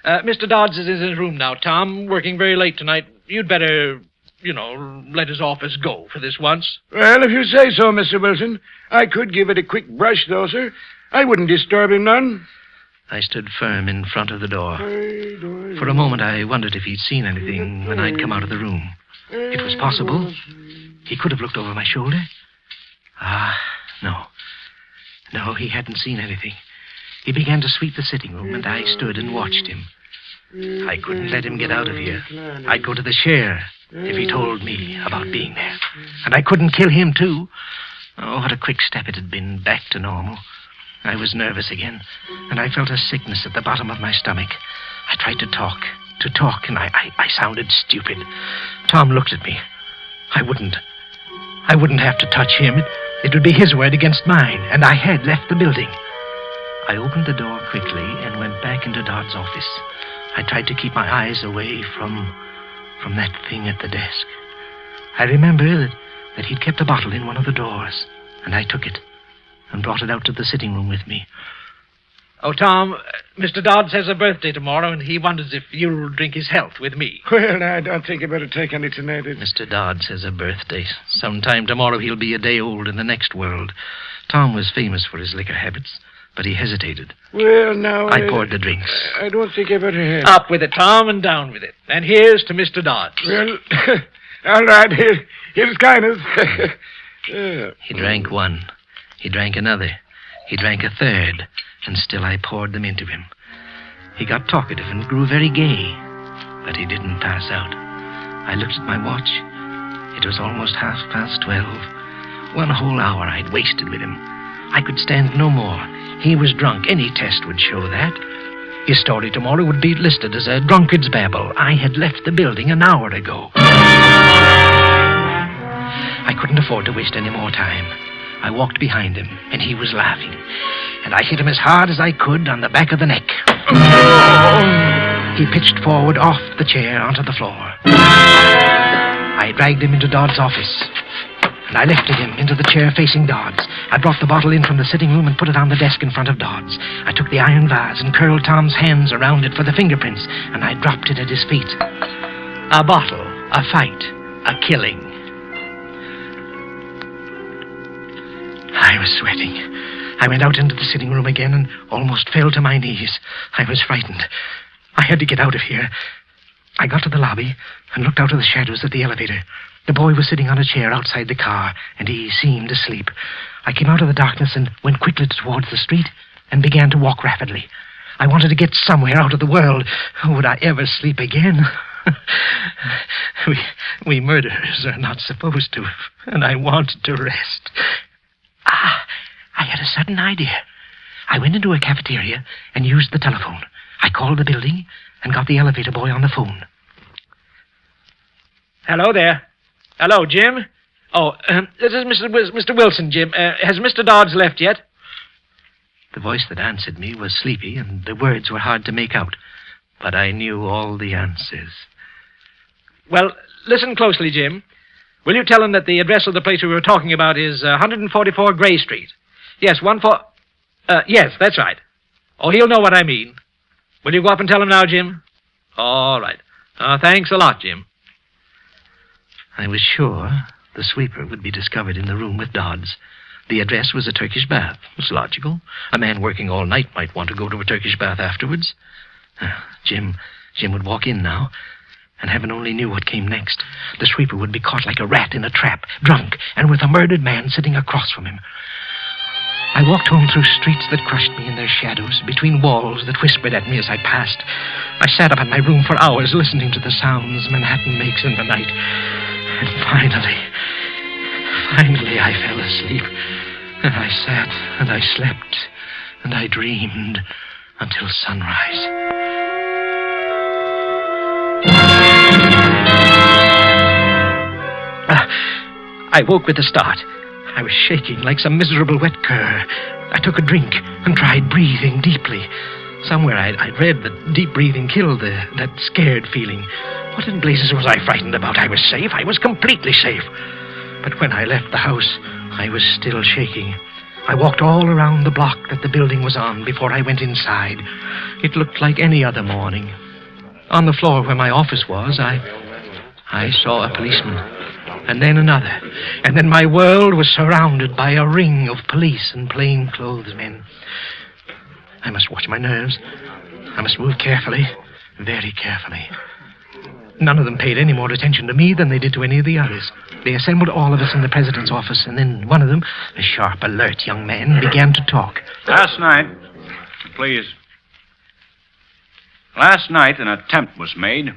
Mr. Dodds is in his room now, Tom, working very late tonight. You'd better, let his office go for this once. Well, if you say so, Mr. Wilson. I could give it a quick brush, though, sir. I wouldn't disturb him none. I stood firm in front of the door. For a moment, I wondered if he'd seen anything when I'd come out of the room. It was possible. He could have looked over my shoulder. No. No, he hadn't seen anything. He began to sweep the sitting room, and I stood and watched him. I couldn't let him get out of here. I'd go to the chair if he told me about being there. And I couldn't kill him, too. Oh, what a quick step it had been back to normal. I was nervous again, and I felt a sickness at the bottom of my stomach. I tried to talk, and I sounded stupid. Tom looked at me. I wouldn't have to touch him. It would be his word against mine, and I had left the building. I opened the door quickly and went back into Dodd's office. I tried to keep my eyes away from that thing at the desk. I remember that he'd kept a bottle in one of the drawers, and I took it and brought it out to the sitting room with me. Oh, Tom, Mr. Dodds has a birthday tomorrow, and he wonders if you'll drink his health with me. Well, I don't think you better take any tonight. Mr. Dodds has a birthday. Sometime tomorrow he'll be a day old in the next world. Tom was famous for his liquor habits, but he hesitated. Well, now... I poured the drinks. I don't think you better have... Up with it, Tom, and down with it. And here's to Mr. Dodds. Well, all right, here's kindness. He drank one. He drank another. He drank a third, and still I poured them into him. He got talkative and grew very gay, but he didn't pass out. I looked at my watch. It was almost 12:30. 1 whole hour I'd wasted with him. I could stand no more. He was drunk. Any test would show that. His story tomorrow would be listed as a drunkard's babble. I had left the building an hour ago. I couldn't afford to waste any more time. I walked behind him, and he was laughing. And I hit him as hard as I could on the back of the neck. He pitched forward off the chair onto the floor. I dragged him into Dodd's office, and I lifted him into the chair facing Dodds. I brought the bottle in from the sitting room and put it on the desk in front of Dodds. I took the iron vase and curled Tom's hands around it for the fingerprints, and I dropped it at his feet. A bottle, a fight, a killing. I was sweating. I went out into the sitting room again and almost fell to my knees. I was frightened. I had to get out of here. I got to the lobby and looked out of the shadows at the elevator. The boy was sitting on a chair outside the car, and he seemed asleep. I came out of the darkness and went quickly towards the street and began to walk rapidly. I wanted to get somewhere out of the world. Would I ever sleep again? We murderers are not supposed to, and I wanted to rest. I had a sudden idea. I went into a cafeteria and used the telephone. I called the building and got the elevator boy on the phone. Hello there. Hello, Jim. Oh, this is Mr. Wilson, Jim. Has Mr. Dodds left yet? The voice that answered me was sleepy, and the words were hard to make out. But I knew all the answers. Well, listen closely, Jim. Will you tell him that the address of the place we were talking about is 144 Gray Street? Yes, yes, that's right. Oh, he'll know what I mean. Will you go up and tell him now, Jim? All right. Thanks a lot, Jim. I was sure the sweeper would be discovered in the room with Dodds. The address was a Turkish bath. It was logical. A man working all night might want to go to a Turkish bath afterwards. Jim would walk in now, and heaven only knew what came next. The sweeper would be caught like a rat in a trap, drunk, and with a murdered man sitting across from him. I walked home through streets that crushed me in their shadows, between walls that whispered at me as I passed. I sat up in my room for hours listening to the sounds Manhattan makes in the night. And finally I fell asleep. And I sat and I slept and I dreamed until sunrise. I woke with a start. I was shaking like some miserable wet cur. I took a drink and tried breathing deeply. Somewhere I'd read that deep breathing killed that scared feeling. What in blazes was I frightened about? I was safe. I was completely safe. But when I left the house, I was still shaking. I walked all around the block that the building was on before I went inside. It looked like any other morning. On the floor where my office was, I saw a policeman, and then another, and then my world was surrounded by a ring of police and plainclothes men. I must watch my nerves. I must move carefully, very carefully. None of them paid any more attention to me than they did to any of the others. They assembled all of us in the president's office, and then one of them, a sharp, alert young man, began to talk. Last night, an attempt was made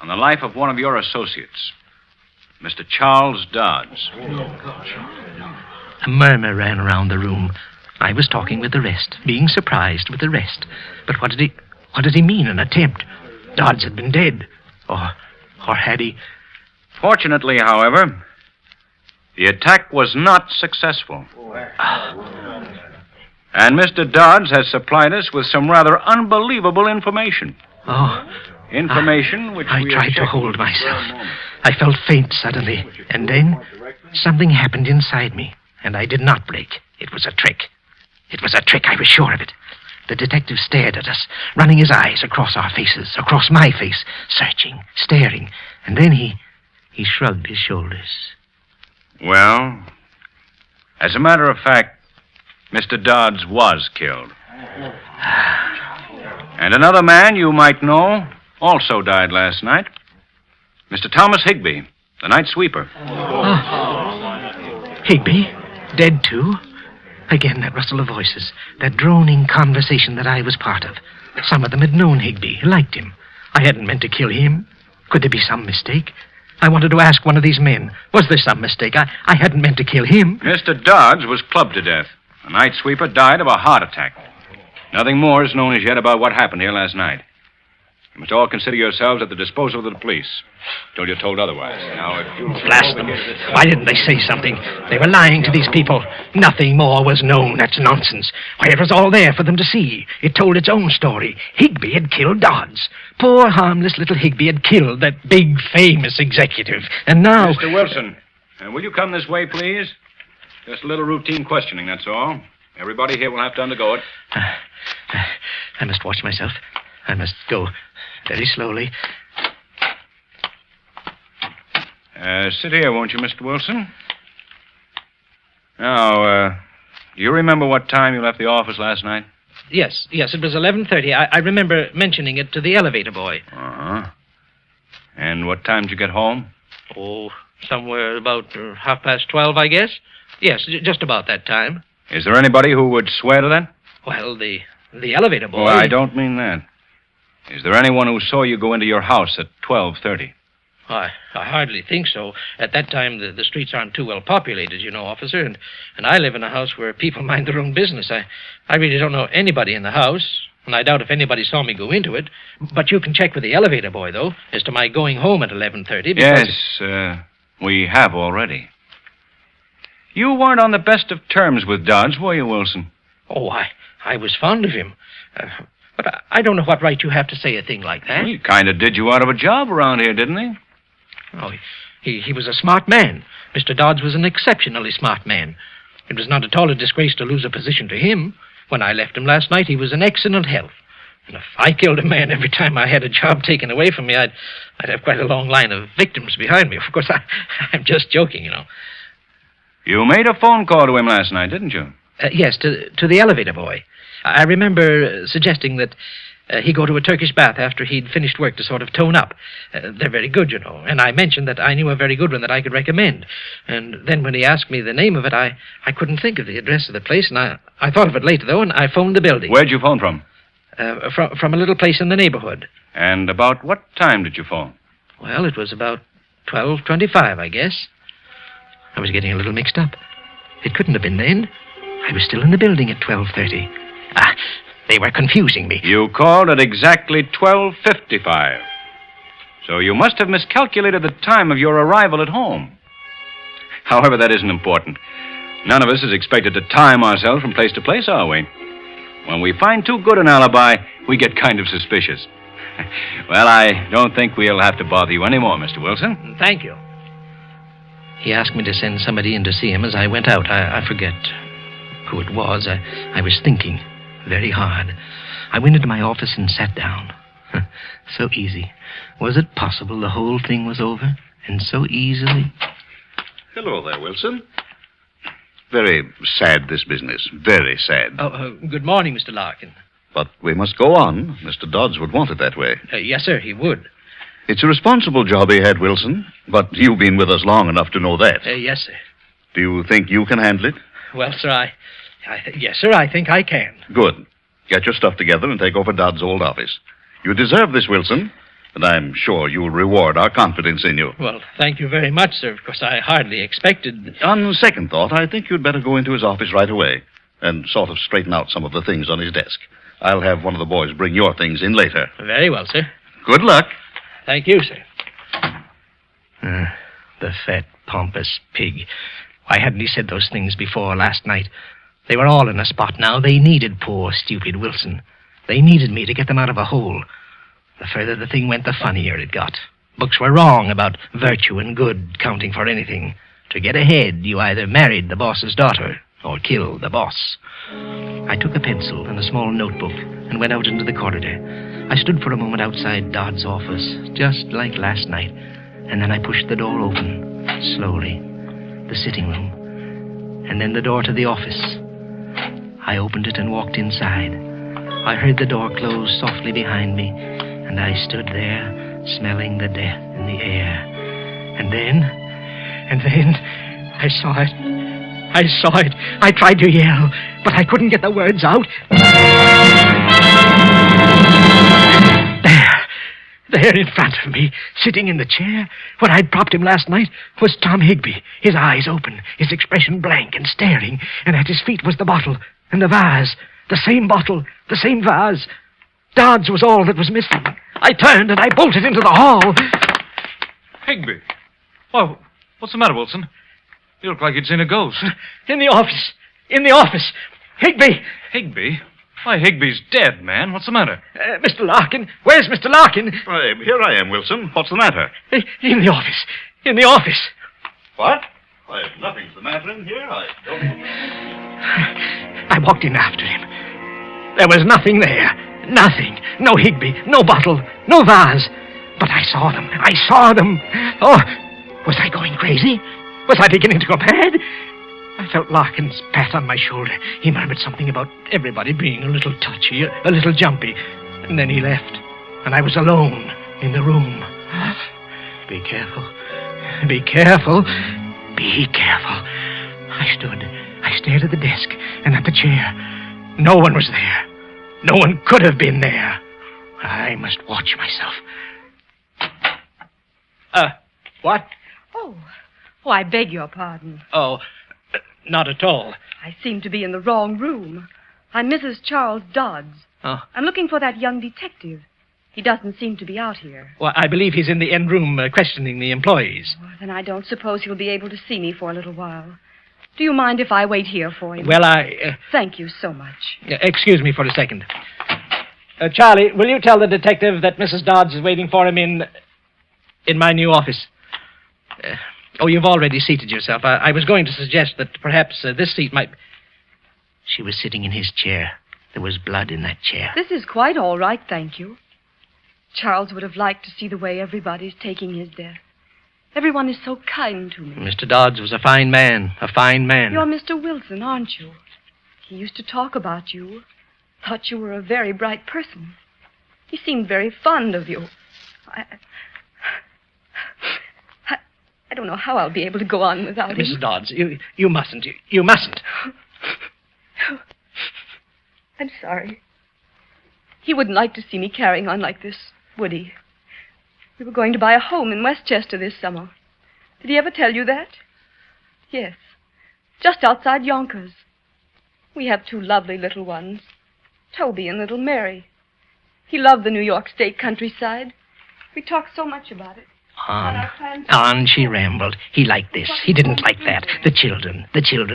on the life of one of your associates, Mr. Charles Dodds. A murmur ran around the room. I was talking with the rest, being surprised with the rest. But what did he mean, an attempt? Dodds had been dead. Or had he? Fortunately, however, the attack was not successful. And Mr. Dodds has supplied us with some rather unbelievable information. Information which I tried to hold myself. I felt faint suddenly, and then something happened inside me, and I did not break. It was a trick. It was a trick, I was sure of it. The detective stared at us, running his eyes across our faces, across my face, searching, staring, and then he shrugged his shoulders. Well, as a matter of fact, Mr. Dodds was killed. And another man you might know also died last night. Mr. Thomas Higbee, the night sweeper. Higbee? Dead too? Again, that rustle of voices, that droning conversation that I was part of. Some of them had known Higbee, liked him. I hadn't meant to kill him. Could there be some mistake? I wanted to ask one of these men, was there some mistake? I hadn't meant to kill him. Mr. Dodds was clubbed to death. The night sweeper died of a heart attack. Nothing more is known as yet about what happened here last night. You must all consider yourselves at the disposal of the police, till you're told otherwise. Now, if you... Blast them. Why didn't they say something? They were lying to these people. Nothing more was known. That's nonsense. Why, it was all there for them to see. It told its own story. Higbee had killed Dodds. Poor, harmless little Higbee had killed that big, famous executive. And now... Mr. Wilson, Will you come this way, please? Just a little routine questioning, that's all. Everybody here will have to undergo it. I must watch myself. I must go very slowly. Sit here, won't you, Mr. Wilson? Now, do you remember what time you left the office last night? Yes, it was 11:30. I remember mentioning it to the elevator boy. Uh-huh. And what time did you get home? Oh, somewhere about 12:30, I guess. Yes, just about that time. Is there anybody who would swear to that? Well, the elevator boy... Oh, I don't mean that. Is there anyone who saw you go into your house at 12:30? I hardly think so. At that time, the streets aren't too well populated, you know, officer, and I live in a house where people mind their own business. I really don't know anybody in the house, and I doubt if anybody saw me go into it. But you can check with the elevator boy, though, as to my going home at 11:30. Yes, we have already. You weren't on the best of terms with Dodds, were you, Wilson? Oh, I was fond of him. But I don't know what right you have to say a thing like that. Well, he kind of did you out of a job around here, didn't he? Oh, he was a smart man. Mr. Dodds was an exceptionally smart man. It was not at all a disgrace to lose a position to him. When I left him last night, he was in excellent health. And if I killed a man every time I had a job taken away from me, I'd have quite a long line of victims behind me. Of course, I'm just joking, you know. You made a phone call to him last night, didn't you? Yes, to the elevator boy. I remember suggesting that he go to a Turkish bath after he'd finished work to sort of tone up. They're very good, you know. And I mentioned that I knew a very good one that I could recommend. And then when he asked me the name of it, I couldn't think of the address of the place, and I thought of it later, though, and I phoned the building. Where'd you phone from? From a little place in the neighborhood. And about what time did you phone? Well, it was about 12:25, I guess. I was getting a little mixed up. It couldn't have been then. I was still in the building at 12:30. They were confusing me. You called at exactly 12:55. So you must have miscalculated the time of your arrival at home. However, that isn't important. None of us is expected to time ourselves from place to place, are we? When we find too good an alibi, we get kind of suspicious. Well, I don't think we'll have to bother you anymore, Mr. Wilson. Thank you. He asked me to send somebody in to see him as I went out. I forget who it was. I was thinking very hard. I went into my office and sat down. So easy. Was it possible the whole thing was over? And so easily? Hello there, Wilson. Very sad, this business. Very sad. Good morning, Mr. Larkin. But we must go on. Mr. Dodds would want it that way. Yes, sir, he would. It's a responsible job he had, Wilson. But you've been with us long enough to know that. Yes, sir. Do you think you can handle it? Well, sir, yes, sir, I think I can. Good. Get your stuff together and take over Dodd's old office. You deserve this, Wilson. And I'm sure you'll reward our confidence in you. Well, thank you very much, sir. Of course, I hardly expected... On second thought, I think you'd better go into his office right away and sort of straighten out some of the things on his desk. I'll have one of the boys bring your things in later. Very well, sir. Good luck. Thank you, sir. The fat, pompous pig. Why hadn't he said those things before last night? They were all in a spot now. They needed poor, stupid Wilson. They needed me to get them out of a hole. The further the thing went, the funnier it got. Books were wrong about virtue and good counting for anything. To get ahead, you either married the boss's daughter or killed the boss. I took a pencil and a small notebook and went out into the corridor. I stood for a moment outside Dodd's office, just like last night, and then I pushed the door open, slowly. The sitting room, and then the door to the office. I opened it and walked inside. I heard the door close softly behind me, and I stood there, smelling the death in the air. And then, I saw it. I saw it. I tried to yell, but I couldn't get the words out. There in front of me, sitting in the chair where I'd propped him last night, was Tom Higbee, his eyes open, his expression blank and staring, and at his feet was the bottle and the vase, the same bottle, the same vase. Dodds was all that was missing. I turned and I bolted into the hall. Higbee? Well, what's the matter, Wilson? You look like you'd seen a ghost. In the office. In the office. Higbee. Higbee? Why, Higbee's dead, man. What's the matter? Mr. Larkin. Where's Mr. Larkin? Here I am, Wilson. What's the matter? In the office. In the office. What? Why, nothing's the matter in here. I don't... I walked in after him. There was nothing there. Nothing. No Higby, no bottle, no vase. But I saw them. I saw them. Oh, was I going crazy? Was I beginning to go mad? I felt Larkin's pat on my shoulder. He murmured something about everybody being a little touchy, a little jumpy. And then he left. And I was alone in the room. Be careful. Be careful. Be careful. I stared at the desk and at the chair. No one was there. No one could have been there. I must watch myself. What? Oh, I beg your pardon. Oh, not at all. I seem to be in the wrong room. I'm Mrs. Charles Dodds. Oh. I'm looking for that young detective. He doesn't seem to be out here. Well, I believe he's in the end room questioning the employees. Well, then I don't suppose he'll be able to see me for a little while. Do you mind if I wait here for him? Well, Thank you so much. Excuse me for a second. Charlie, will you tell the detective that Mrs. Dodds is waiting for him in my new office? You've already seated yourself. I was going to suggest that perhaps this seat might... She was sitting in his chair. There was blood in that chair. This is quite all right, thank you. Charles would have liked to see the way everybody's taking his death. Everyone is so kind to me. Mr. Dodds was a fine man, a fine man. You're Mr. Wilson, aren't you? He used to talk about you. Thought you were a very bright person. He seemed very fond of you. I don't know how I'll be able to go on without him. Mrs. Dodds, you mustn't. You mustn't. I'm sorry. He wouldn't like to see me carrying on like this, would he? We were going to buy a home in Westchester this summer. Did he ever tell you that? Yes. Just outside Yonkers. We have 2 lovely little ones, Toby and little Mary. He loved the New York State countryside. We talked so much about it. On she rambled. He liked this. He didn't like that. The children,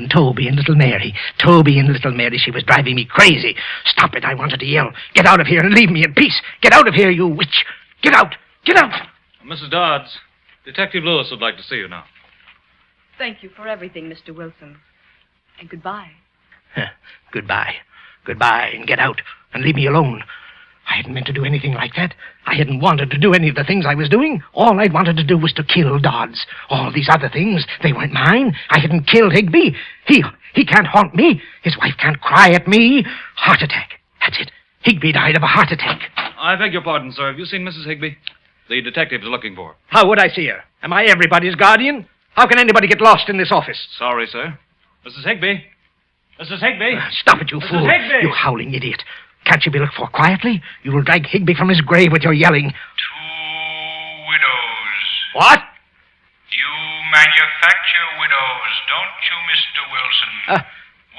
Toby and little Mary. Toby and little Mary, she was driving me crazy. Stop it, I wanted to yell. Get out of here and leave me in peace. Get out of here, you witch. Get out. Get out. Mrs. Dodds, Detective Lewis would like to see you now. Thank you for everything, Mr. Wilson. And goodbye. Goodbye. Goodbye, and get out. And leave me alone. I hadn't meant to do anything like that. I hadn't wanted to do any of the things I was doing. All I'd wanted to do was to kill Dodds. All these other things, they weren't mine. I hadn't killed Higby. He can't haunt me. His wife can't cry at me. Heart attack. That's it. Higby died of a heart attack. I beg your pardon, sir. Have you seen Mrs. Higby? The detective is looking for her. How would I see her? Am I everybody's guardian? How can anybody get lost in this office? Sorry, sir. Mrs. Higby? Mrs. Higby? Stop it, you Mrs. fool. Higby! You howling idiot. Can't you be looked for quietly? You will drag Higby from his grave with your yelling. 2 widows. What? You manufacture widows, don't you, Mr. Wilson?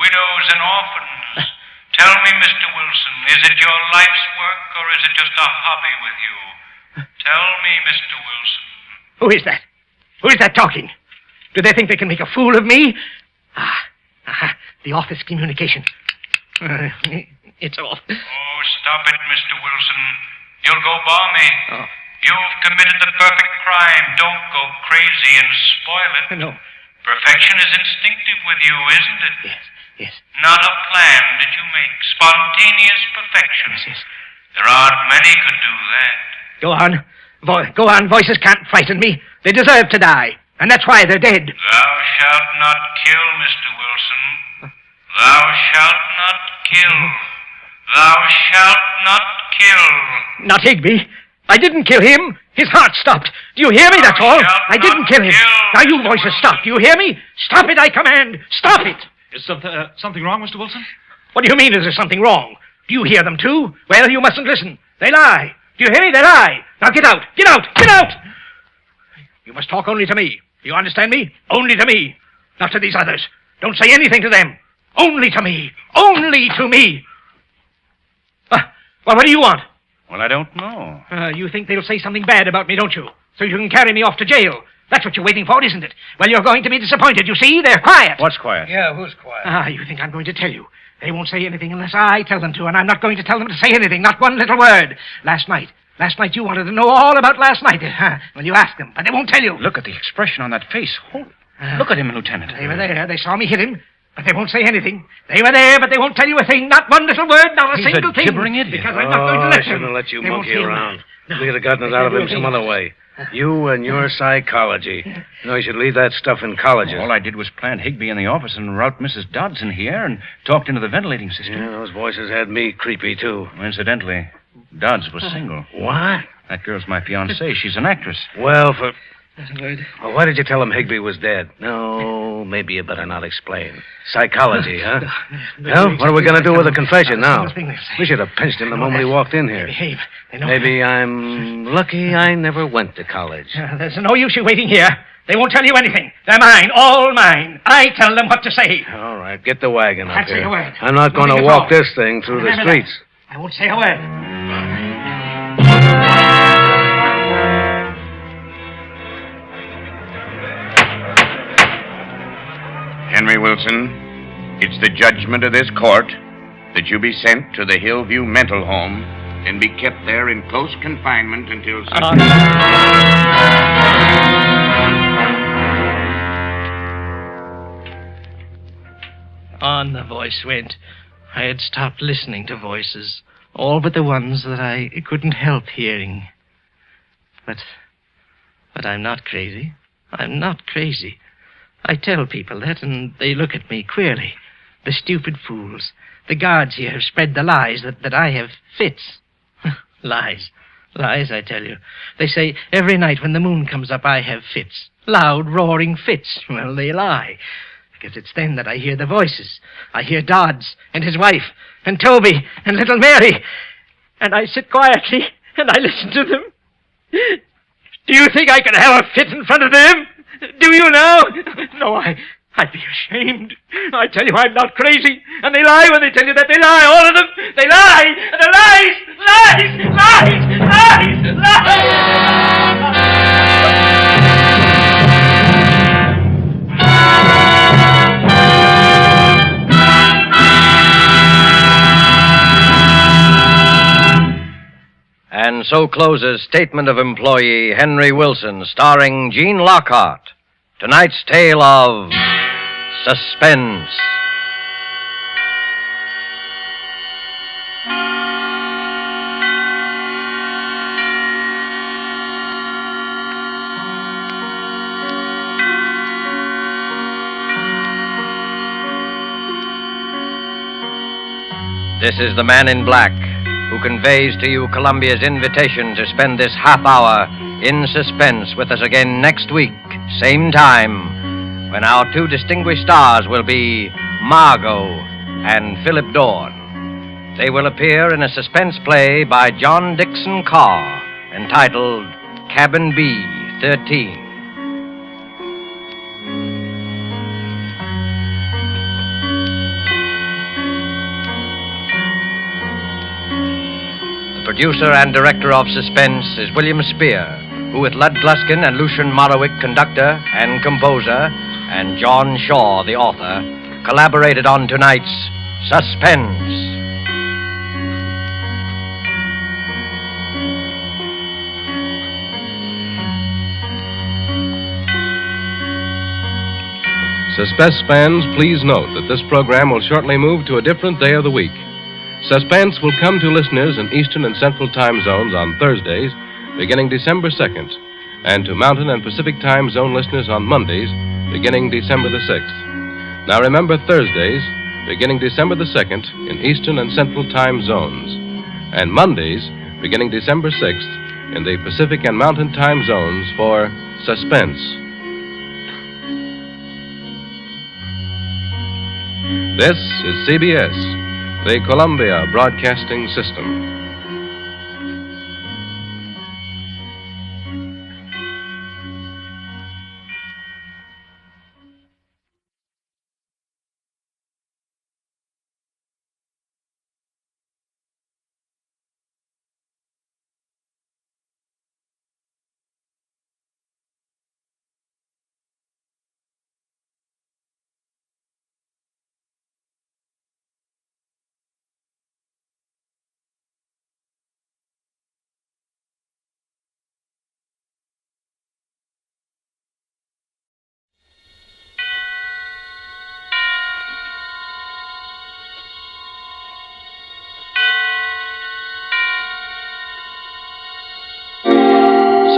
Widows and orphans. Tell me, Mr. Wilson, is it your life's work or is it just a hobby with you? Tell me, Mr. Wilson. Who is that? Who is that talking? Do they think they can make a fool of me? The office communication. It's off. Oh, stop it, Mr. Wilson. You'll go balmy. Oh. You've committed the perfect crime. Don't go crazy and spoil it. No. Perfection is instinctive with you, isn't it? Yes. Not a plan did you make. Spontaneous perfection. Yes. There aren't many could do that. Go on. Go on. Voices can't frighten me. They deserve to die. And that's why they're dead. Thou shalt not kill, Mr. Wilson. Thou shalt not kill. Thou shalt not kill. Not Higby. I didn't kill him. His heart stopped. Do you hear me? That's all. I didn't kill him. Now you voices stop. Do you hear me? Stop it, I command. Stop it. Is something wrong, Mr. Wilson? What do you mean, is there something wrong? Do you hear them, too? Well, you mustn't listen. They lie. Do you hear me? They lie. Now get out. Get out. Get out. You must talk only to me. Do you understand me? Only to me. Not to these others. Don't say anything to them. Only to me. Only to me. Well, what do you want? Well, I don't know. You think they'll say something bad about me, don't you? So you can carry me off to jail. That's what you're waiting for, isn't it? Well, you're going to be disappointed. You see? They're quiet. What's quiet? Yeah, who's quiet? You think I'm going to tell you. They won't say anything unless I tell them to, and I'm not going to tell them to say anything, not one little word. Last night you wanted to know all about last night. Well, you asked them, but they won't tell you. Look at the expression on that face. Look at him, Lieutenant. They were there. They saw me hit him, but they won't say anything. They were there, but they won't tell you a thing. Not one little word, not a He's single a thing. gibbering idiot. Because I'm not going to let I them. shouldn't have let you They won't monkey feel around. No. We could have gotten it out of him some other way. You and your psychology. You know, you should leave that stuff in colleges. All I did was plant Higby in the office and route Mrs. Dodson here and talked into the ventilating system. Yeah, those voices had me creepy, too. Incidentally, Dodds was single. What? That girl's my fiancée. She's an actress. Well, Not a word. well, why did you tell him Higby was dead? No, maybe you better not explain. Psychology, huh? Well, what are we going to do with the confession now? We should have pinched him the moment he walked in here. Behave. They know. Maybe I'm lucky I never went to college. There's no use you waiting here. They won't tell you anything. They're mine, all mine. I tell them what to say. All right, get the wagon up Can't say here. a word. I'm not going to Nothing at walk all. this thing through the Remember that. streets. I won't say a word. Henry Wilson, it's the judgment of this court that you be sent to the Hillview Mental Home and be kept there in close confinement until... On the voice went. I had stopped listening to voices, all but the ones that I couldn't help hearing. But I'm not crazy. I'm not crazy. I tell people that, and they look at me queerly. The stupid fools. The guards here have spread the lies that I have fits. Lies. Lies, I tell you. They say every night when the moon comes up, I have fits. Loud, roaring fits. Well, they lie. Because it's then that I hear the voices. I hear Dodds and his wife and Toby and little Mary. And I sit quietly and I listen to them. Do you think I can have a fit in front of them? Do you now? No, I'd be ashamed. I tell you I'm not crazy. And they lie when they tell you that they lie. All of them. They lie. And they're lies. And so closes Statement of Employee Henry Wilson, starring Gene Lockhart. Tonight's tale of Suspense. This is the man in black who conveys to you Columbia's invitation to spend this half hour in suspense with us again next week, same time, when our two distinguished stars will be Margot and Philip Dorn. They will appear in a suspense play by John Dixon Carr entitled Cabin B-13. Producer and director of Suspense is William Spear, who with Lud Gluskin and Lucian Morowick, conductor and composer, and John Shaw, the author, collaborated on tonight's Suspense. Suspense fans, please note that this program will shortly move to a different day of the week. Suspense will come to listeners in Eastern and Central time zones on Thursdays, beginning December 2nd, and to Mountain and Pacific time zone listeners on Mondays, beginning December the 6th. Now remember, Thursdays, beginning December the 2nd, in Eastern and Central time zones, and Mondays, beginning December 6th, in the Pacific and Mountain time zones for Suspense. This is CBS. The Columbia Broadcasting System.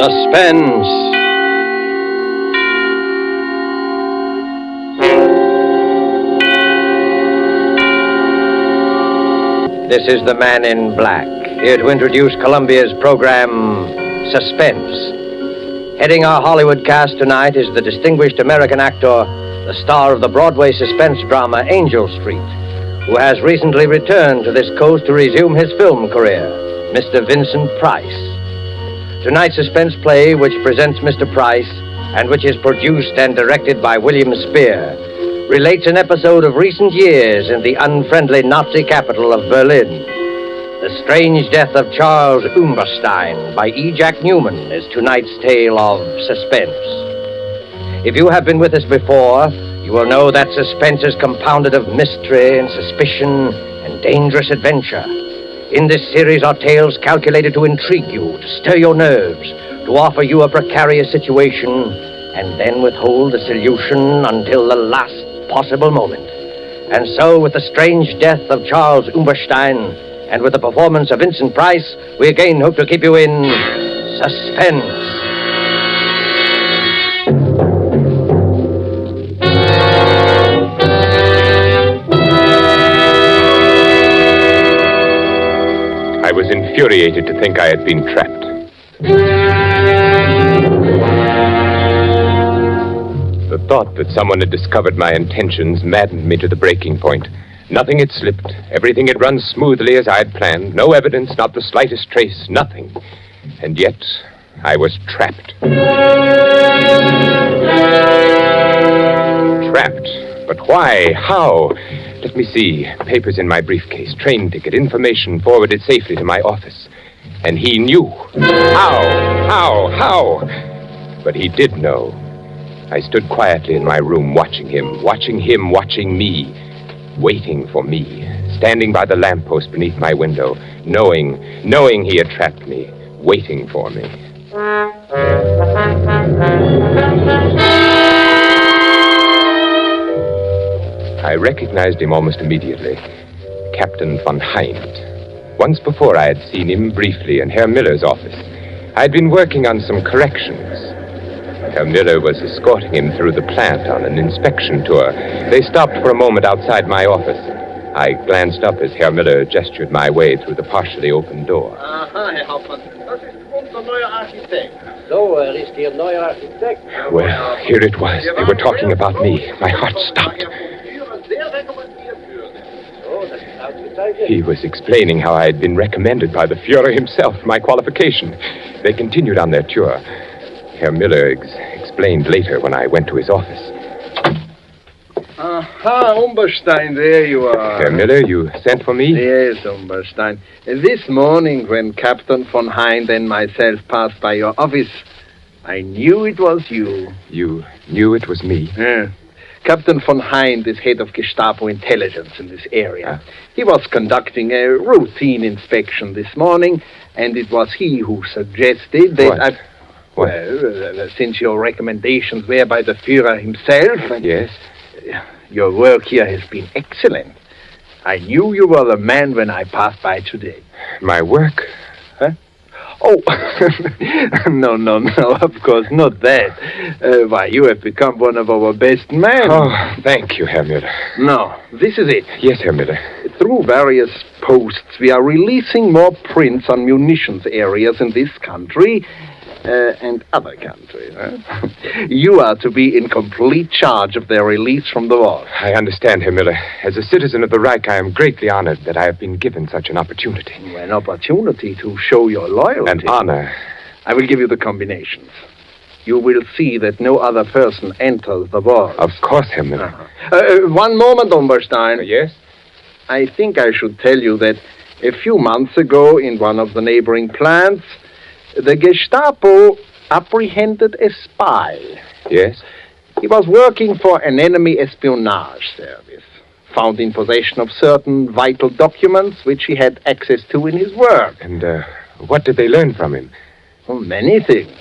Suspense. This is the Man in Black, here to introduce Columbia's program, Suspense. Heading our Hollywood cast tonight is the distinguished American actor, the star of the Broadway suspense drama Angel Street, who has recently returned to this coast to resume his film career, Mr. Vincent Price. Tonight's suspense play, which presents Mr. Price, and which is produced and directed by William Spear, relates an episode of recent years in the unfriendly Nazi capital of Berlin. The strange death of Charles Umberstein by E. Jack Newman is tonight's tale of suspense. If you have been with us before, you will know that suspense is compounded of mystery and suspicion and dangerous adventure. In this series are tales calculated to intrigue you, to stir your nerves, to offer you a precarious situation, and then withhold the solution until the last possible moment. And so, with the strange death of Charles Umberstein, and with the performance of Vincent Price, we again hope to keep you in suspense. I was infuriated to think I had been trapped. The thought that someone had discovered my intentions maddened me to the breaking point. Nothing had slipped. Everything had run smoothly as I had planned. No evidence, not the slightest trace, nothing. And yet, I was trapped. Trapped. But why? How? Let me see. Papers in my briefcase, train ticket, information forwarded safely to my office. And he knew. How? But he did know. I stood quietly in my room, watching him, watching me, waiting for me, standing by the lamppost beneath my window, knowing he had trapped me, waiting for me. I recognized him almost immediately. Captain von Hind. Once before I had seen him briefly in Herr Miller's office. I had been working on some corrections. Herr Miller was escorting him through the plant on an inspection tour. They stopped for a moment outside my office. I glanced up as Herr Miller gestured my way through the partially open door. Aha, Herr Hauptmann. Das ist unser neuer Architekt. So, ist Ihr neuer Architekt. Well, here it was. They were talking about me. My heart stopped. He was explaining how I had been recommended by the Führer himself, my qualification. They continued on their tour. Herr Miller explained later when I went to his office. Aha, Umberstein, there you are. Herr Miller, you sent for me? Yes, Umberstein. This morning, when Captain von Hind and myself passed by your office, I knew it was you. You knew it was me? Yeah. Captain von Hind is head of Gestapo intelligence in this area. He was conducting a routine inspection this morning, and it was he who suggested that Well, since your recommendations were by the Führer himself... Yes? Your work here has been excellent. I knew you were the man when I passed by today. My work? Huh? Oh, no, of course, not that. Why, you have become one of our best men. Oh, thank you, Herr Miller. No, this is it. Yes, Herr Miller. Through various posts, we are releasing more prints on munitions areas in this country and other countries. Huh? You are to be in complete charge of their release from the war. I understand, Herr Miller. As a citizen of the Reich, I am greatly honored that I have been given such an opportunity. An opportunity to show your loyalty. An honor. I will give you the combinations. You will see that no other person enters the war. Of course, Herr Miller. One moment, Umberstein. Yes? I think I should tell you that a few months ago, in one of the neighboring plants, the Gestapo apprehended a spy. Yes? He was working for an enemy espionage service, found in possession of certain vital documents which he had access to in his work. And what did they learn from him? Oh, many things.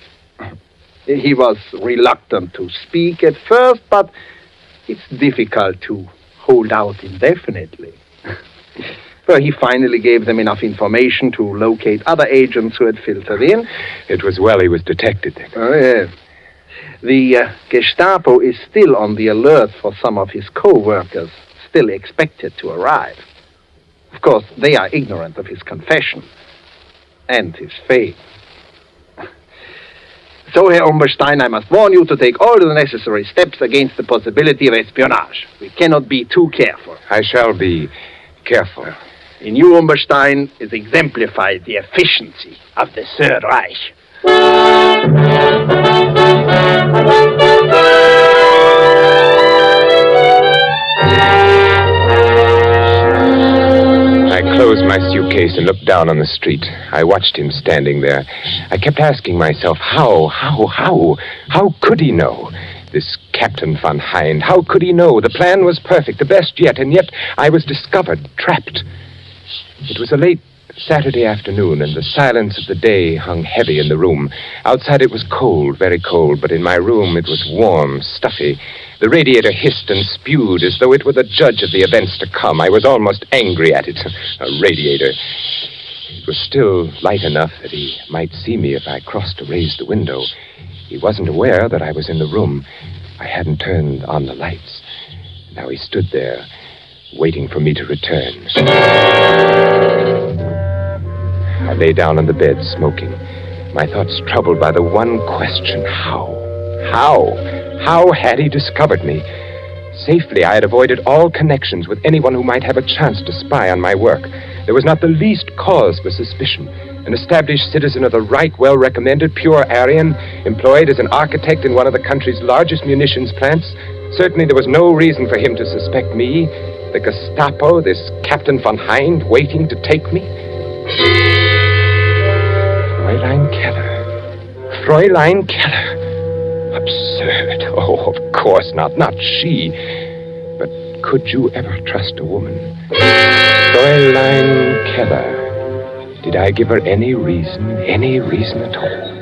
He was reluctant to speak at first, but it's difficult to hold out indefinitely. where he finally gave them enough information to locate other agents who had filtered in. It was well he was detected then. Oh, yes. The Gestapo is still on the alert for some of his co-workers, still expected to arrive. Of course, they are ignorant of his confession and his fate. So, Herr Umberstein, I must warn you to take all the necessary steps against the possibility of espionage. We cannot be too careful. I shall be careful. In you, Umberstein, is exemplified the efficiency of the Third Reich. I closed my suitcase and looked down on the street. I watched him standing there. I kept asking myself, how could he know? This Captain von Hind, how could he know? The plan was perfect, the best yet, and yet I was discovered, trapped. It was a late Saturday afternoon, and the silence of the day hung heavy in the room. Outside it was cold, very cold, but in my room it was warm, stuffy. The radiator hissed and spewed as though it were the judge of the events to come. I was almost angry at it. A radiator. It was still light enough that he might see me if I crossed to raise the window. He wasn't aware that I was in the room. I hadn't turned on the lights. Now he stood there, waiting for me to return. I lay down on the bed, smoking, my thoughts troubled by the one question, how? How had he discovered me? Safely, I had avoided all connections with anyone who might have a chance to spy on my work. There was not the least cause for suspicion. An established citizen of the Reich, well-recommended, pure Aryan, employed as an architect in one of the country's largest munitions plants. Certainly there was no reason for him to suspect me. The Gestapo, this Captain von Hind, waiting to take me. Fräulein Keller. Absurd. Oh, of course not. Not she. But could you ever trust a woman? Fräulein Keller. Did I give her any reason at all?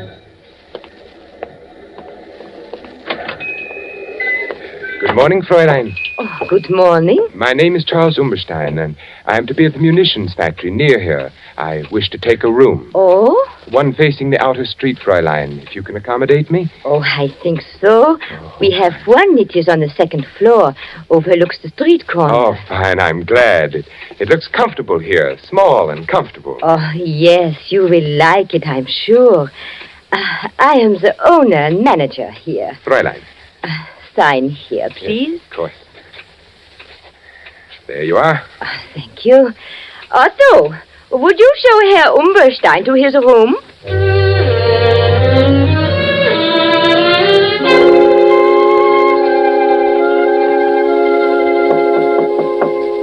Good morning, Fräulein. Oh, good morning. My name is Charles Umberstein, and I am to be at the munitions factory near here. I wish to take a room. Oh? One facing the outer street, Fräulein, if you can accommodate me. Oh, I think so. We have one. It is on the second floor, overlooks the street corner. Oh, fine. I'm glad. It looks comfortable here, small and comfortable. Oh, yes, you will like it, I'm sure. I am the owner and manager here. Fräulein. Sign here, please. Yes, of course. There you are. Thank you. Otto, would you show Herr Umberstein to his room?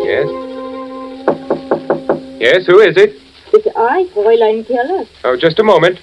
Yes? Yes, who is it? It's I, Fräulein Keller. Oh, just a moment.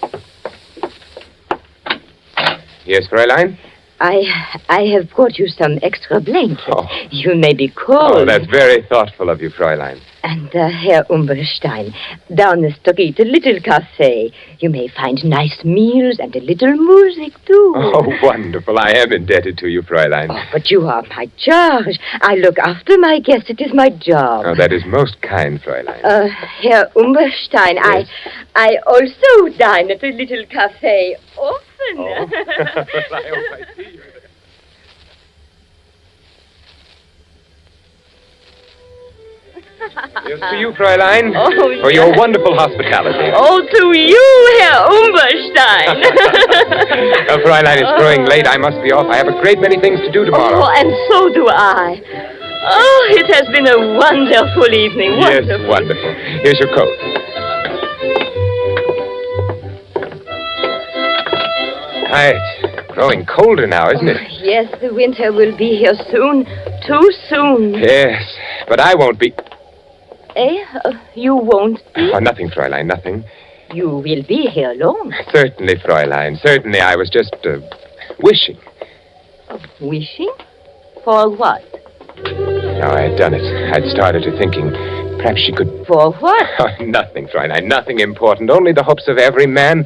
Yes, Fräulein? I have brought you some extra blankets. Oh. You may be cold. Oh, that's very thoughtful of you, Fräulein. And Herr Umberstein, down the street, a little cafe. You may find nice meals and a little music, too. Oh, wonderful. I am indebted to you, Fräulein. Oh, but you are my charge. I look after my guests. It is my job. Oh, that is most kind, Fräulein. Herr Umberstein, yes. I also dine at a little cafe often. Oh. I hope I see you. Here's to you, Fräulein, for your wonderful hospitality. Oh, to you, Herr Umberstein. Fräulein, it's growing late. I must be off. I have a great many things to do tomorrow. Oh, and so do I. Oh, it has been a wonderful evening. Wonderful. Yes, wonderful. Here's your coat. It's growing colder now, isn't it? Yes, the winter will be here soon. Too soon. Yes, but I won't be... You won't be? Oh, nothing, Fräulein, nothing. You will be here long. Certainly, Fräulein, certainly. I was just, wishing. Wishing? For what? No, I had done it. I'd started to thinking perhaps she could... For what? Oh, nothing, Fräulein, nothing important. Only the hopes of every man...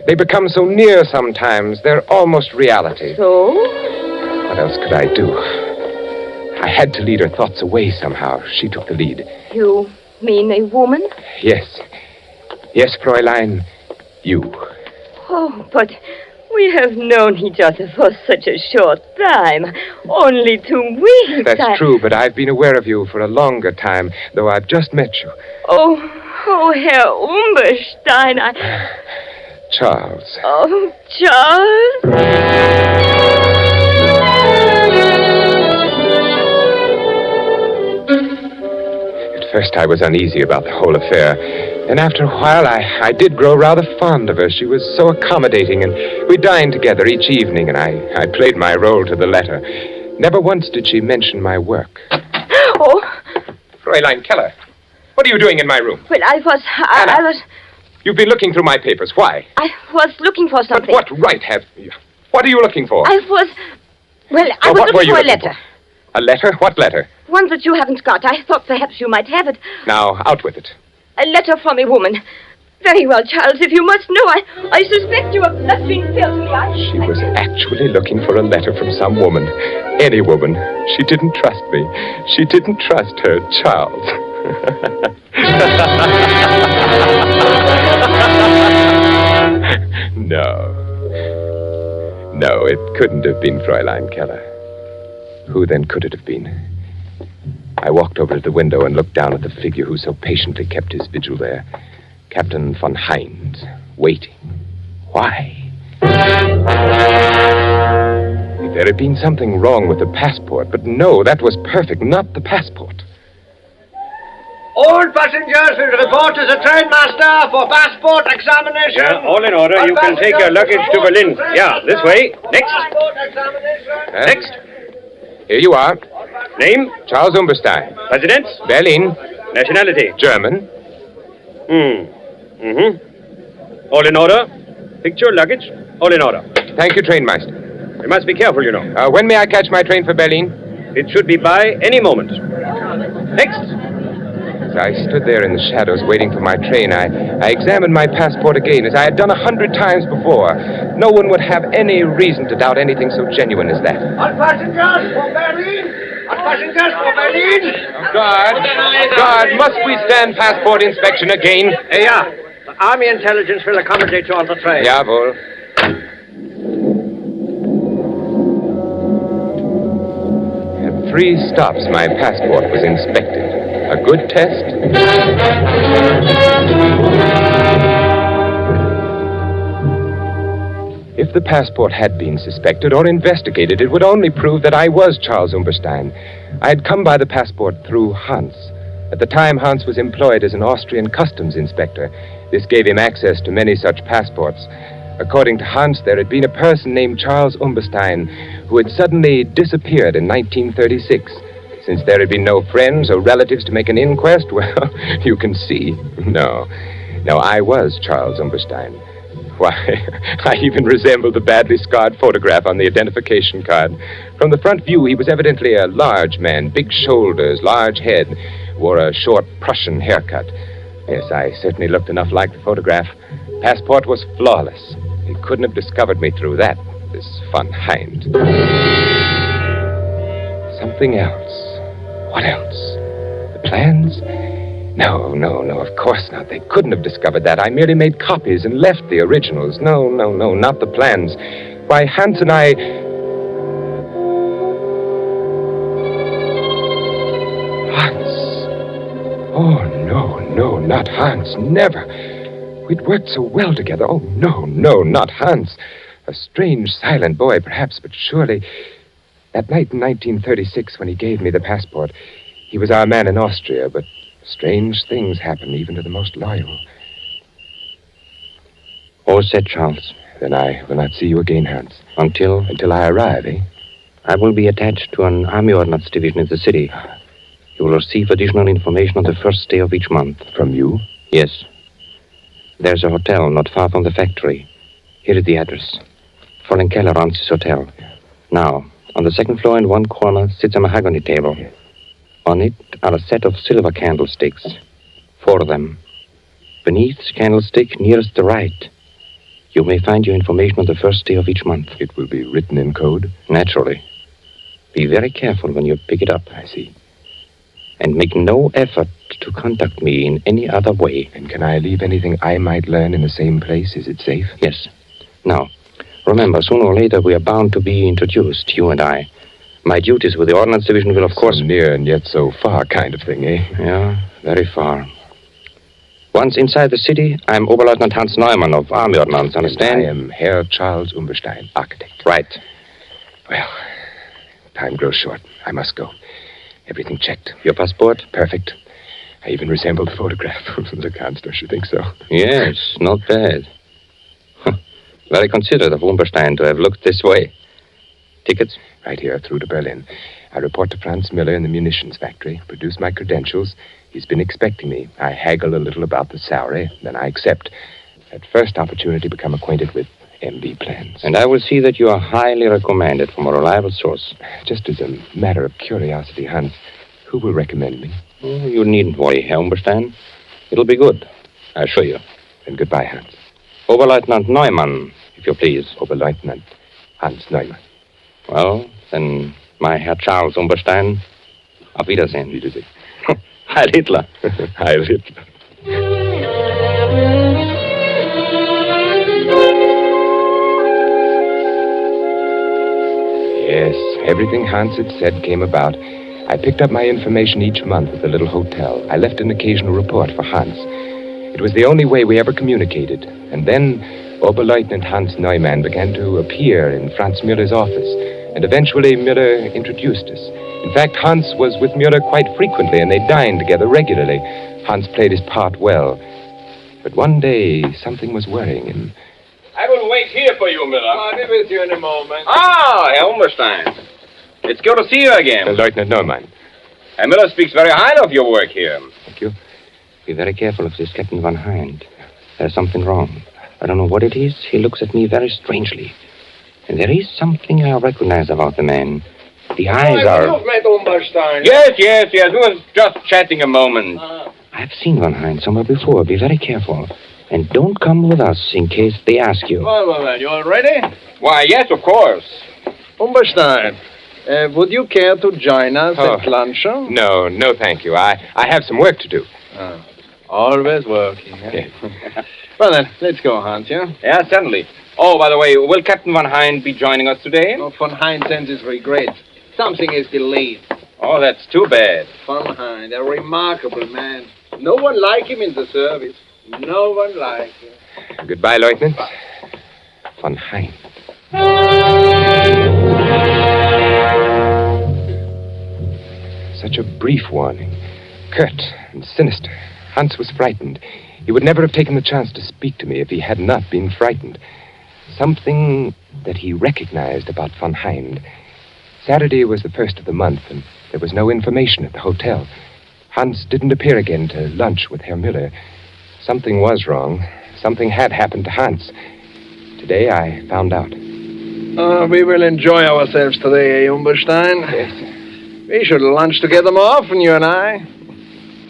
They become so near sometimes, they're almost reality. So? What else could I do? I had to lead her thoughts away somehow. She took the lead. You mean a woman? Yes. Yes, Fräulein. You. Oh, but we have known each other for such a short time. Only 2 weeks. That's true, but I've been aware of you for a longer time, though I've just met you. Oh, Herr Umberstein, Charles. Oh, Charles? At first I was uneasy about the whole affair. And after a while, I did grow rather fond of her. She was so accommodating, and we dined together each evening, and I played my role to the letter. Never once did she mention my work. Oh. Fräulein Keller, what are you doing in my room? Well, I was... You've been looking through my papers. Why? I was looking for something. But what right have you? What are you looking for? I was looking for a letter. A letter? What letter? One that you haven't got. I thought perhaps you might have it. Now, out with it. A letter from a woman. Very well, Charles, if you must know, I suspect you of fluttering filthy. She was actually looking for a letter from some woman. Any woman. She didn't trust me. She didn't trust her Charles. No, it couldn't have been Fräulein Keller. Who then could it have been? I walked over to the window and looked down at the figure who so patiently kept his vigil there. Captain von Heinz, waiting. Why? There had been something wrong with the passport, but no, that was perfect, not the passport. All passengers will report to the trainmaster for passport examination. Yeah, all in order. You can take your luggage to Berlin. Yeah, this way. Next. Next. Here you are. Name? Charles Umberstein. Residence? Berlin. Nationality? German. All in order. Picture, luggage, all in order. Thank you, trainmaster. You must be careful, you know. When may I catch my train for Berlin? It should be by any moment. Next. As I stood there in the shadows waiting for my train, I examined my passport again, as I had done 100 times before. No one would have any reason to doubt anything so genuine as that. All passengers for Berlin! All passengers for Berlin! Guard, must we stand passport inspection again? Yeah. The Army intelligence will accommodate you on the train. Jawohl. At 3 stops, my passport was inspected. A good test? If the passport had been suspected or investigated, it would only prove that I was Charles Umberstein. I had come by the passport through Hans. At the time, Hans was employed as an Austrian customs inspector. This gave him access to many such passports. According to Hans, there had been a person named Charles Umberstein who had suddenly disappeared in 1936. Since there had been no friends or relatives to make an inquest, well, you can see. No, I was Charles Umberstein. Why, I even resembled the badly scarred photograph on the identification card. From the front view, he was evidently a large man, big shoulders, large head, wore a short Prussian haircut. Yes, I certainly looked enough like the photograph. Passport was flawless. He couldn't have discovered me through that, this von Heinz. Something else. What else? The plans? No, of course not. They couldn't have discovered that. I merely made copies and left the originals. No, not the plans. Why, Hans and I... Hans. Oh, no, not Hans. Never. We'd worked so well together. Oh, no, not Hans. A strange, silent boy, perhaps, but surely... That night in 1936, when he gave me the passport, he was our man in Austria, but strange things happen even to the most loyal. All set, Charles. Then I will not see you again, Hans. Until I arrive, eh? I will be attached to an Army Ordnance division in the city. You will receive additional information on the first day of each month. From you? Yes. There's a hotel not far from the factory. Here is the address. Fräulein Keller runs this hotel. Now, on the second floor in one corner sits a mahogany table. On it are a set of silver candlesticks. 4 of them. Beneath the candlestick nearest the right, you may find your information on the first day of each month. It will be written in code? Naturally. Be very careful when you pick it up. I see. and make no effort to contact me in any other way. And can I leave anything I might learn in the same place? Is it safe? Yes. Now, remember, sooner or later we are bound to be introduced, you and I. My duties with the Ordnance Division will, of course... So near and yet so far kind of thing, eh? Yeah, very far. Once inside the city, I'm Oberleutnant Hans Neumann of Army Ordnance, understand? I am Herr Charles Umberstein, architect. Right. Well, time grows short. I must go. Everything checked. Your passport? Perfect. I even resemble the photograph. Look, Hans, don't you think so? Yes, not bad. Very considerate of Umberstein to have looked this way. Tickets? Right here, through to Berlin. I report to Franz Miller in the munitions factory, produce my credentials. He's been expecting me. I haggle a little about the salary, then I accept. At first opportunity, become acquainted with MB plans. And I will see that you are highly recommended from a reliable source. Just as a matter of curiosity, Hans, who will recommend me? Oh, you needn't worry, Herr Umberstein. It'll be good, I assure you. Then goodbye, Hans. Oberleutnant Neumann, if you please. Oberleutnant Hans Neumann. Well, then, my Herr Charles Umberstein, auf Wiedersehen. Wiedersehen. Heil Hitler. Heil Hitler. Yes, everything Hans had said came about. I picked up my information each month at the little hotel. I left an occasional report for Hans. It was the only way we ever communicated. And then Oberleutnant Hans Neumann began to appear in Franz Müller's office. And eventually Müller introduced us. In fact, Hans was with Müller quite frequently, and they dined together regularly. Hans played his part well. But one day, something was worrying him. I will wait here for you, Miller. I'll be with you in a moment. Ah, Herr Umberstein. It's good to see you again. Lieutenant Neumann. Herr Miller speaks very highly of your work here. Thank you. Be very careful of this Captain Von Hind. There's something wrong. I don't know what it is. He looks at me very strangely. And there is something I recognize about the man. The eyes are... You've met Umberstein. Yes. We were just chatting a moment. I've seen Von Hind somewhere before. Be very careful. And don't come with us in case they ask you. Well, you all ready? Why, yes, of course. Umberstein, would you care to join us at luncheon? No, thank you. I have some work to do. Always working, eh? Yeah. Well, then, let's go, Hans, yeah? Yeah, certainly. Oh, by the way, will Captain Von Hind be joining us today? No, Von Hind sends his regrets. Something is delayed. Oh, that's too bad. Von Hind, a remarkable man. No one like him in the service. No one like him. Goodbye, Lieutenant. Von Hind. Such a brief warning. Curt and sinister. Hans was frightened. He would never have taken the chance to speak to me if he had not been frightened. Something that he recognized about Von Hind. Saturday was the first of the month, and there was no information at the hotel. Hans didn't appear again to lunch with Herr Müller. Something was wrong. Something had happened to Hans. Today I found out. We will enjoy ourselves today, eh, Umberstein? Yes. We should lunch together more often, you and I.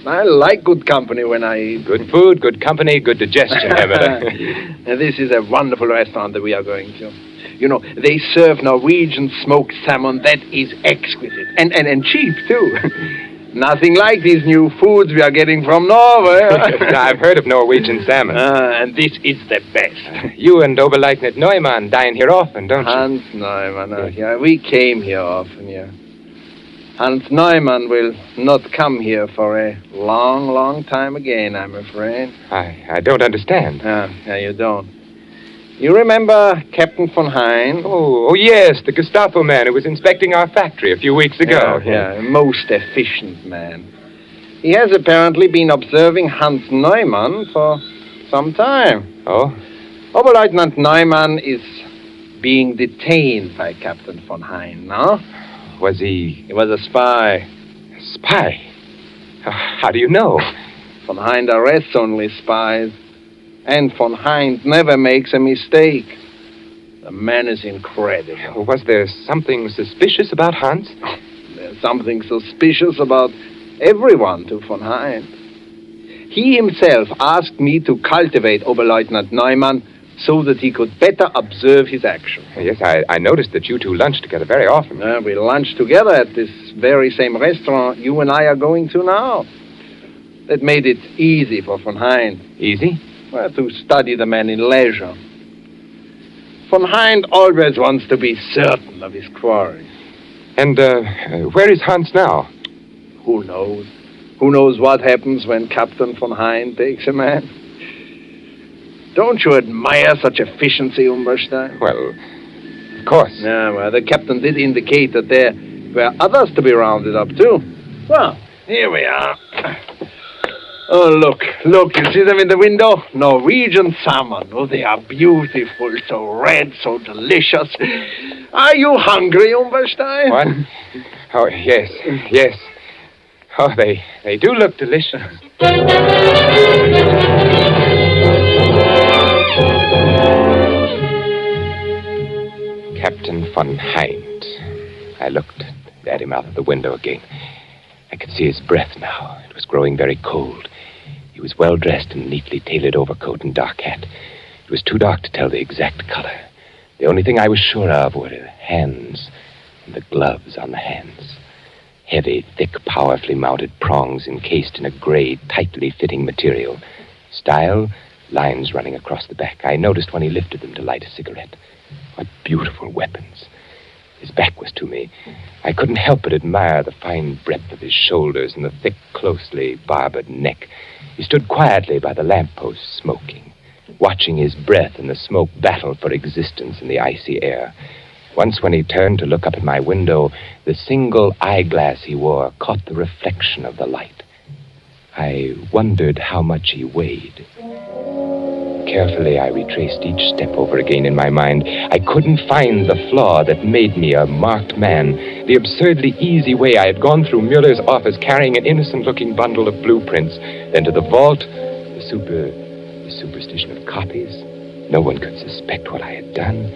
I like good company when I eat. Good food, good company, good digestion, Herr Müller. This is a wonderful restaurant that we are going to. You know, they serve Norwegian smoked salmon that is exquisite. And cheap, too. Nothing like these new foods we are getting from Norway. I've heard of Norwegian salmon. And this is the best. You and Oberleutnant Neumann dine here often, don't you? Hans Neumann, yeah. We came here often, yeah. Hans Neumann will not come here for a long, long time again, I'm afraid. I don't understand. Yeah, you don't. You remember Captain Von Hind? Oh, yes, the Gestapo man who was inspecting our factory a few weeks ago. Yeah, a most efficient man. He has apparently been observing Hans Neumann for some time. Oh? Oberleutnant Neumann is being detained by Captain Von Hind, no? Was he... He was a spy. Spy? How do you know? Von Hind arrests only spies. And Von Hind never makes a mistake. The man is incredible. Was there something suspicious about Hans? There's something suspicious about everyone to Von Hind. He himself asked me to cultivate Oberleutnant Neumann so that he could better observe his action. Yes, I noticed that you two lunch together very often. We lunch together at this very same restaurant you and I are going to now. That made it easy for von Hind. Easy? Well, to study the man in leisure. Von Hind always wants to be certain of his quarry. And where is Hans now? Who knows? Who knows what happens when Captain von Hind takes a man? Don't you admire such efficiency, Umberstein? Well, of course. Yeah, well, the captain did indicate that there were others to be rounded up, too. Well, here we are. Oh, look, you see them in the window? Norwegian salmon. Oh, they are beautiful, so red, so delicious. Are you hungry, Umberstein? What? Oh, yes. Oh, they do look delicious. Captain von Hind. I looked at him out of the window again. I could see his breath now. It was growing very cold. He was well dressed in a neatly tailored overcoat and dark hat. It was too dark to tell the exact color. The only thing I was sure of were the hands and the gloves on the hands. Heavy, thick, powerfully mounted prongs encased in a gray, tightly fitting material. Style, lines running across the back. I noticed when he lifted them to light a cigarette. What beautiful weapons. His back was to me. I couldn't help but admire the fine breadth of his shoulders and the thick, closely barbered neck. He stood quietly by the lamppost, smoking, watching his breath and the smoke battle for existence in the icy air. Once when he turned to look up at my window, the single eyeglass he wore caught the reflection of the light. I wondered how much he weighed. Carefully, I retraced each step over again in my mind. I couldn't find the flaw that made me a marked man. The absurdly easy way I had gone through Mueller's office carrying an innocent-looking bundle of blueprints, then to the vault, the superstition of copies. No one could suspect what I had done.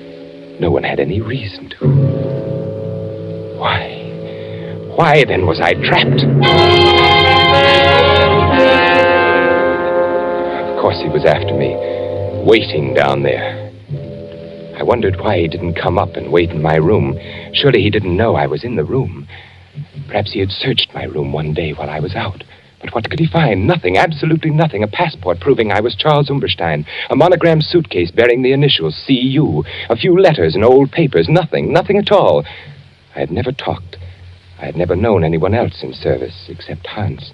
No one had any reason to. Why then was I trapped? Of course he was after me, waiting down there. I wondered why he didn't come up and wait in my room. Surely he didn't know I was in the room. Perhaps he had searched my room one day while I was out. But what could he find? Nothing, absolutely nothing. A passport proving I was Charles Umberstein. A monogrammed suitcase bearing the initials C.U. A few letters and old papers. Nothing at all. I had never talked. I had never known anyone else in service except Hans.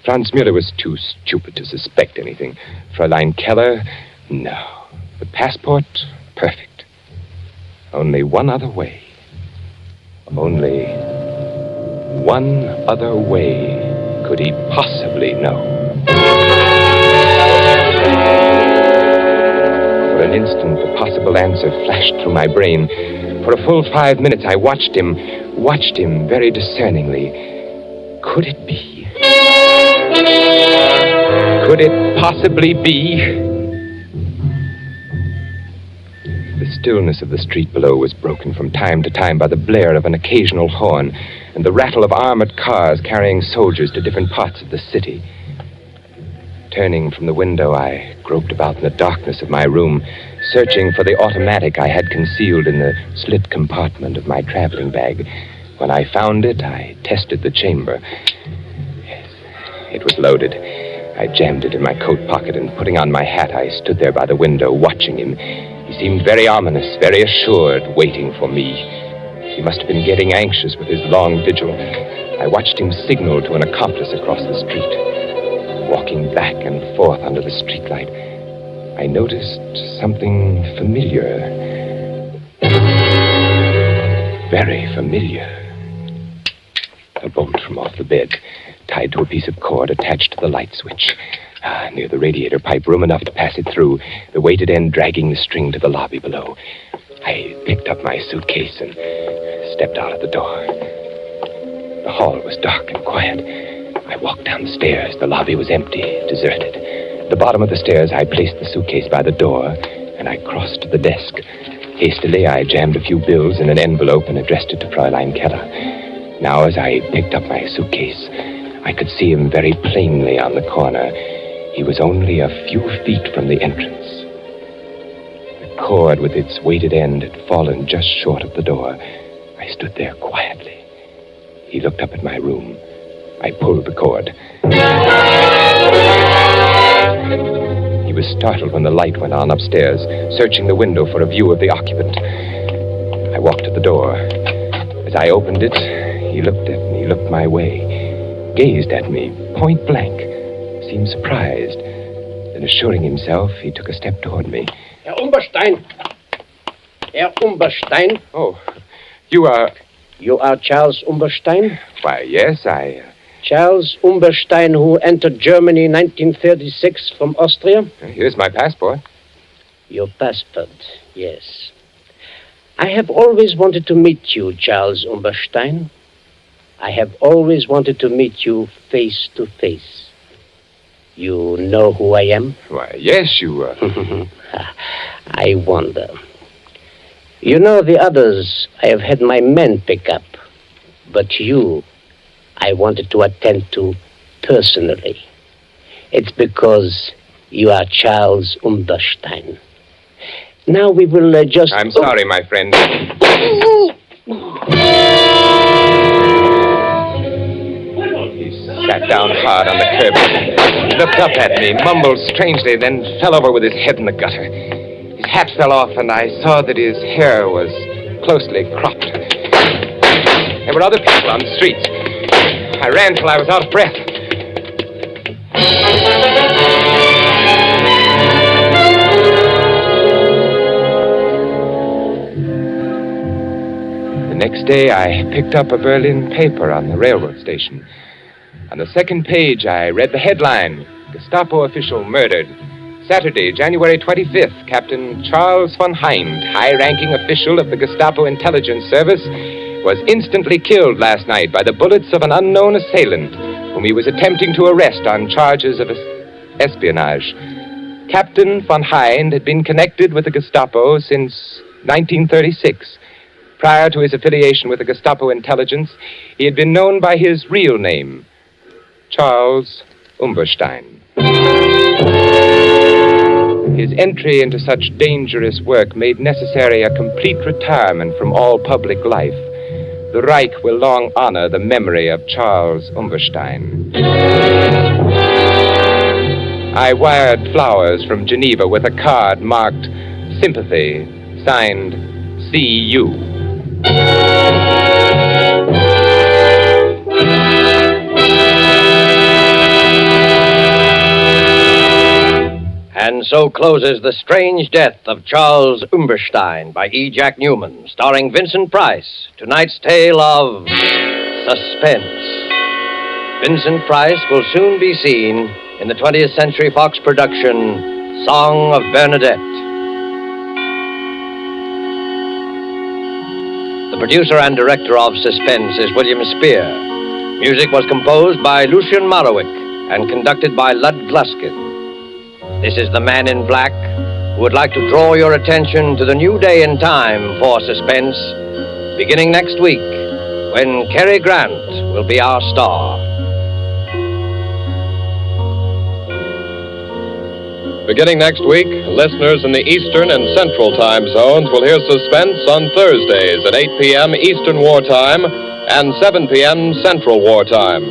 Franz Mueller was too stupid to suspect anything. Fräulein Keller, no. The passport, perfect. Only one other way. Only one other way could he possibly know. For an instant, the possible answer flashed through my brain. For a full 5 minutes, I watched him very discerningly. Could it be? Could it possibly be? The stillness of the street below was broken from time to time by the blare of an occasional horn and the rattle of armored cars carrying soldiers to different parts of the city. Turning from the window, I groped about in the darkness of my room, searching for the automatic I had concealed in the slit compartment of my traveling bag. When I found it, I tested the chamber. Yes, it was loaded. I jammed it in my coat pocket, and putting on my hat, I stood there by the window, watching him. He seemed very ominous, very assured, waiting for me. He must have been getting anxious with his long vigil. I watched him signal to an accomplice across the street. Walking back and forth under the streetlight, I noticed something familiar. Very familiar. A bolt from off the bed, tied to a piece of cord attached to the light switch. Near the radiator pipe, room enough to pass it through, the weighted end dragging the string to the lobby below. I picked up my suitcase and stepped out of the door. The hall was dark and quiet. I walked down the stairs. The lobby was empty, deserted. At the bottom of the stairs, I placed the suitcase by the door, and I crossed to the desk. Hastily, I jammed a few bills in an envelope and addressed it to Fräulein Keller. Now, as I picked up my suitcase, I could see him very plainly on the corner. He was only a few feet from the entrance. cord with its weighted end had fallen just short of the door. I stood there quietly. He looked up at my room. I pulled the cord. He was startled when the light went on upstairs, searching the window for a view of the occupant. I walked to the door. As I opened it, he looked at me, looked my way, gazed at me, point blank, seemed surprised. Then, assuring himself, he took a step toward me. Herr Umberstein. Herr Umberstein. Oh, you are... You are Charles Umberstein? Why, yes, Charles Umberstein, who entered Germany in 1936 from Austria? Here's my passport. Your passport, yes. I have always wanted to meet you, Charles Umberstein. I have always wanted to meet you face to face. You know who I am? Why, yes, you are. I wonder. You know, the others I have had my men pick up. But you, I wanted to attend to personally. It's because you are Charles Umberstein. Now we will just... I'm sorry, my friend. He sat down hard on the curb. He looked up at me, mumbled strangely, then fell over with his head in the gutter. His hat fell off, and I saw that his hair was closely cropped. There were other people on the streets. I ran till I was out of breath. The next day, I picked up a Berlin paper on the railroad station. On the second page, I read the headline, Gestapo official murdered. Saturday, January 25th, Captain Charles von Hind, high-ranking official of the Gestapo intelligence service, was instantly killed last night by the bullets of an unknown assailant whom he was attempting to arrest on charges of espionage. Captain von Hind had been connected with the Gestapo since 1936. Prior to his affiliation with the Gestapo intelligence, he had been known by his real name, Charles Umberstein. His entry into such dangerous work made necessary a complete retirement from all public life. The Reich will long honor the memory of Charles Umberstein. I wired flowers from Geneva with a card marked Sympathy, signed C.U. And so closes The Strange Death of Charles Umberstein by E. Jack Newman, starring Vincent Price. Tonight's tale of suspense. Vincent Price will soon be seen in the 20th Century Fox production, Song of Bernadette. The producer and director of Suspense is William Spear. Music was composed by Lucian Marowik and conducted by Lud Gluskin. This is the Man in Black, who would like to draw your attention to the new day and time for Suspense, beginning next week, when Cary Grant will be our star. Beginning next week, listeners in the Eastern and Central time zones will hear Suspense on Thursdays at 8 p.m. Eastern Wartime and 7 p.m. Central Wartime.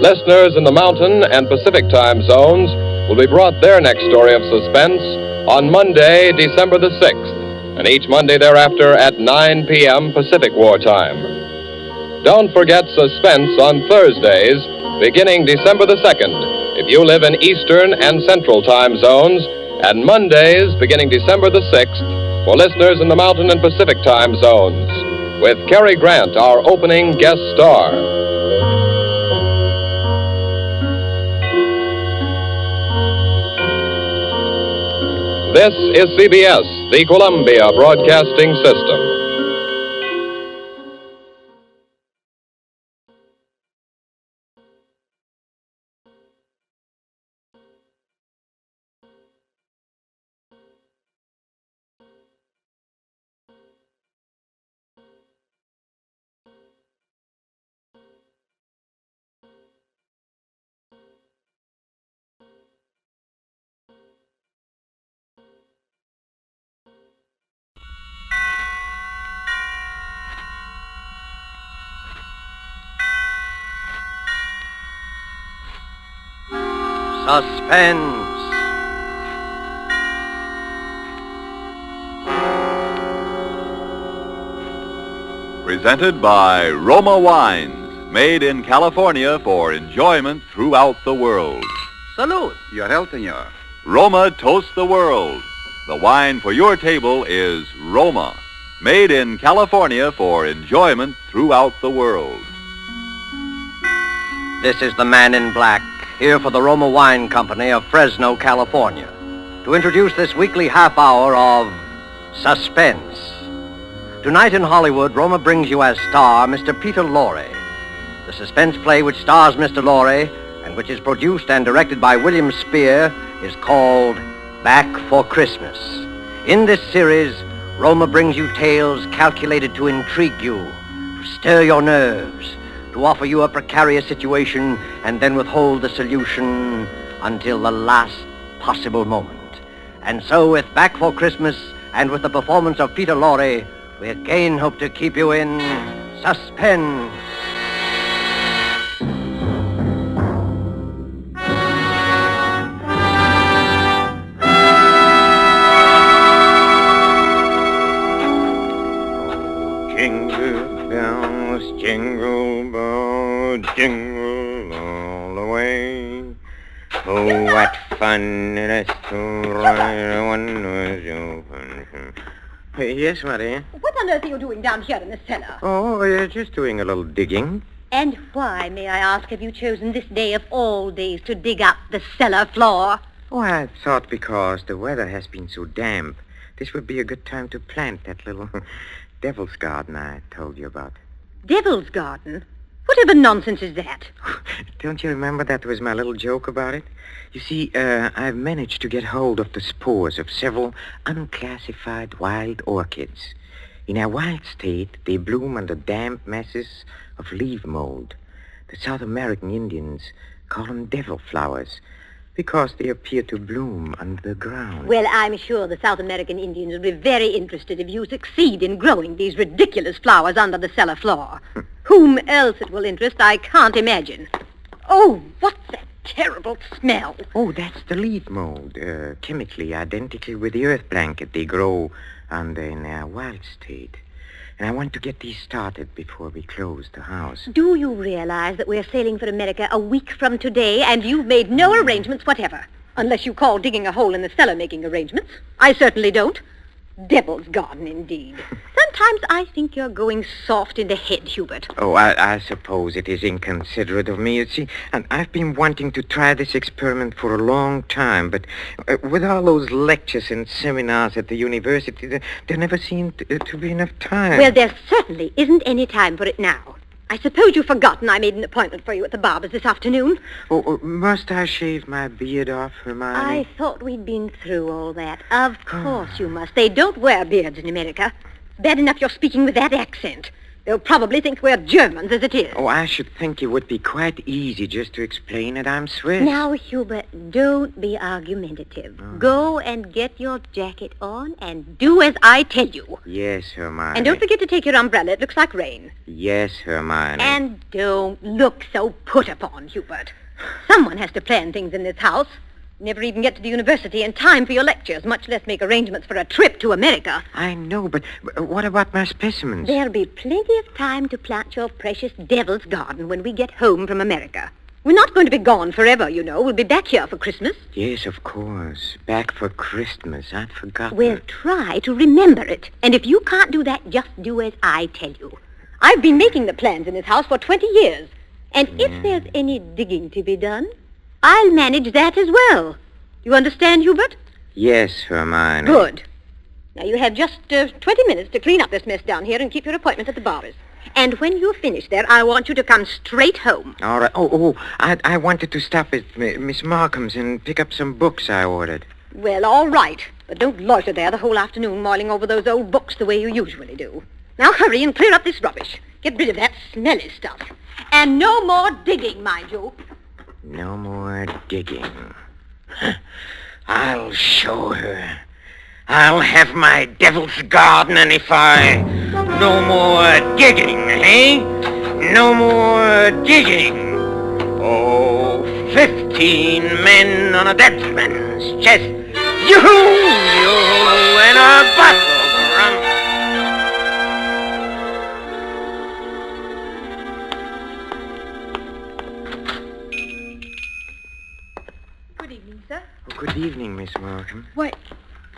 Listeners in the Mountain and Pacific time zones will be brought their next story of suspense on Monday, December the 6th, and each Monday thereafter at 9 p.m. Pacific Wartime. Don't forget Suspense on Thursdays, beginning December the 2nd, if you live in Eastern and Central time zones, and Mondays, beginning December the 6th, for listeners in the Mountain and Pacific time zones, with Cary Grant, our opening guest star. This is CBS, the Columbia Broadcasting System. Suspense. Presented by Roma Wines, made in California for enjoyment throughout the world. Salute. Your health, senor. Roma toasts the world. The wine for your table is Roma, made in California for enjoyment throughout the world. This is the man in black, here for the Roma Wine Company of Fresno, California, to introduce this weekly half hour of Suspense. Tonight in Hollywood, Roma brings you as star Mr. Peter Lorre. The suspense play which stars Mr. Lorre and which is produced and directed by William Spear is called Back for Christmas. In this series, Roma brings you tales calculated to intrigue you, to stir your nerves, to offer you a precarious situation and then withhold the solution until the last possible moment. And so with Back for Christmas and with the performance of Peter Lorre, we again hope to keep you in suspense. Jingle bells, jingle bells, jingle all the way. Oh, what fun it is to ride a one-horse open. Yes, Maria? What on earth are you doing down here in the cellar? Oh, just doing a little digging. And why, may I ask, have you chosen this day of all days to dig up the cellar floor? Oh, I thought because the weather has been so damp, this would be a good time to plant that little devil's garden I told you about. Devil's garden? Whatever nonsense is that? Don't you remember that was my little joke about it? You see, I've managed to get hold of the spores of several unclassified wild orchids. In our wild state, they bloom under damp masses of leaf mold. The South American Indians call them devil flowers because they appear to bloom under the ground. Well, I'm sure the South American Indians will be very interested if you succeed in growing these ridiculous flowers under the cellar floor. Whom else it will interest, I can't imagine. Oh, what's that terrible smell? Oh, that's the leaf mold, chemically identical with the earth blanket they grow under in our wild state. And I want to get these started before we close the house. Do you realize that we're sailing for America a week from today, and you've made no arrangements whatever? Unless you call digging a hole in the cellar making arrangements. I certainly don't. Devil's garden, indeed. Sometimes I think you're going soft in the head, Hubert. Oh, I suppose it is inconsiderate of me, you see. And I've been wanting to try this experiment for a long time, but with all those lectures and seminars at the university, there never seemed to be enough time. Well, there certainly isn't any time for it now. I suppose you've forgotten I made an appointment for you at the barber's this afternoon. Oh, must I shave my beard off, Hermione? I thought we'd been through all that. Of course you must. They don't wear beards in America. Bad enough you're speaking with that accent. They'll probably think we're Germans as it is. Oh, I should think it would be quite easy just to explain that I'm Swiss. Now, Hubert, don't be argumentative. Go and get your jacket on and do as I tell you. Yes, Hermione. And don't forget to take your umbrella. It looks like rain. Yes, Hermione. And don't look so put upon, Hubert. Someone has to plan things in this house. Never even get to the university in time for your lectures, much less make arrangements for a trip to America. I know, but what about my specimens? There'll be plenty of time to plant your precious devil's garden when we get home from America. We're not going to be gone forever, you know. We'll be back here for Christmas. Yes, of course. Back for Christmas. I'd forgotten. We'll try to remember it. And if you can't do that, just do as I tell you. I've been making the plans in this house for 20 years. And if there's any digging to be done, I'll manage that as well. You understand, Hubert? Yes, Hermione. Good. Now, you have just 20 minutes to clean up this mess down here and keep your appointment at the barber's. And when you're finished there, I want you to come straight home. All right. I wanted to stop at Miss Markham's and pick up some books I ordered. Well, all right. But don't loiter there the whole afternoon mulling over those old books the way you usually do. Now, hurry and clear up this rubbish. Get rid of that smelly stuff. And no more digging, mind you. No more digging. I'll show her. I'll have my devil's garden, and if I... No more digging, eh? No more digging. Oh, 15 men on a dead man's chest. You and a bottle of rum. Good evening, sir. Oh, good evening, Miss Markham. Why,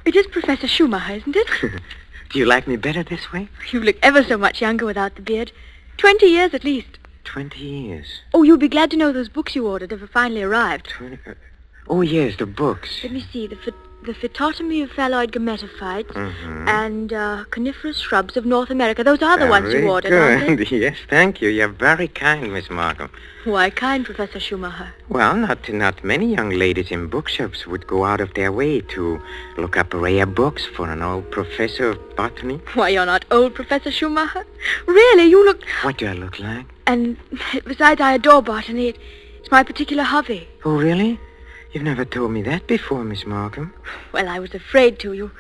it is Professor Schumacher, isn't it? Do you like me better this way? You look ever so much younger without the beard. 20 years at least. 20 years. Oh, you'll be glad to know those books you ordered have finally arrived. Oh, yes, the books. Let me see. The phytotomy of phalloid gametophytes and coniferous shrubs of North America. Those are the ones you ordered, aren't they? Yes, thank you. You're very kind, Miss Markham. Why kind, Professor Schumacher? Well, not many young ladies in bookshops would go out of their way to look up rare books for an old professor of botany. Why, you're not old, Professor Schumacher. Really, you look... What do I look like? And besides, I adore botany. It's my particular hobby. Oh, really? You've never told me that before, Miss Markham. Well, I was afraid to. You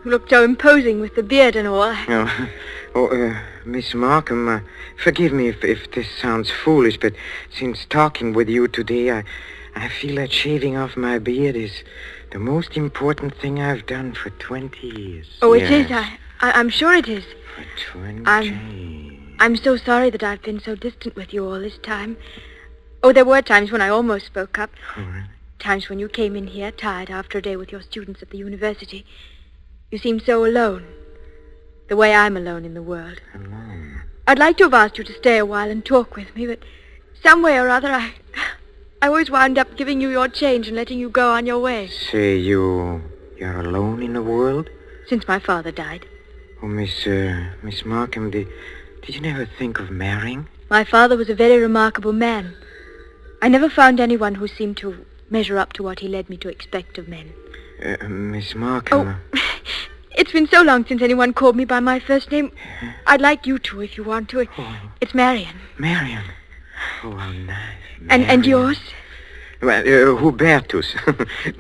looked so imposing with the beard and all. Miss Markham, forgive me if this sounds foolish, but since talking with you today, I feel that shaving off my beard is the most important thing I've done for 20 years. Oh, yes. It is. I'm sure it is. For 20. I'm so sorry that I've been so distant with you all this time. Oh, there were times when I almost spoke up. Oh, really? Times when you came in here, tired after a day with your students at the university. You seemed so alone. The way I'm alone in the world. Alone? I'd like to have asked you to stay a while and talk with me, but some way or other, I always wound up giving you your change and letting you go on your way. Say you're alone in the world? Since my father died. Oh, Miss Markham, did you never think of marrying? My father was a very remarkable man. I never found anyone who seemed to measure up to what he led me to expect of men. Miss Markham... Oh, it's been so long since anyone called me by my first name. I'd like you to, if you want to. It's Marion. Marion? Oh, how nice. And yours? Well, Hubertus.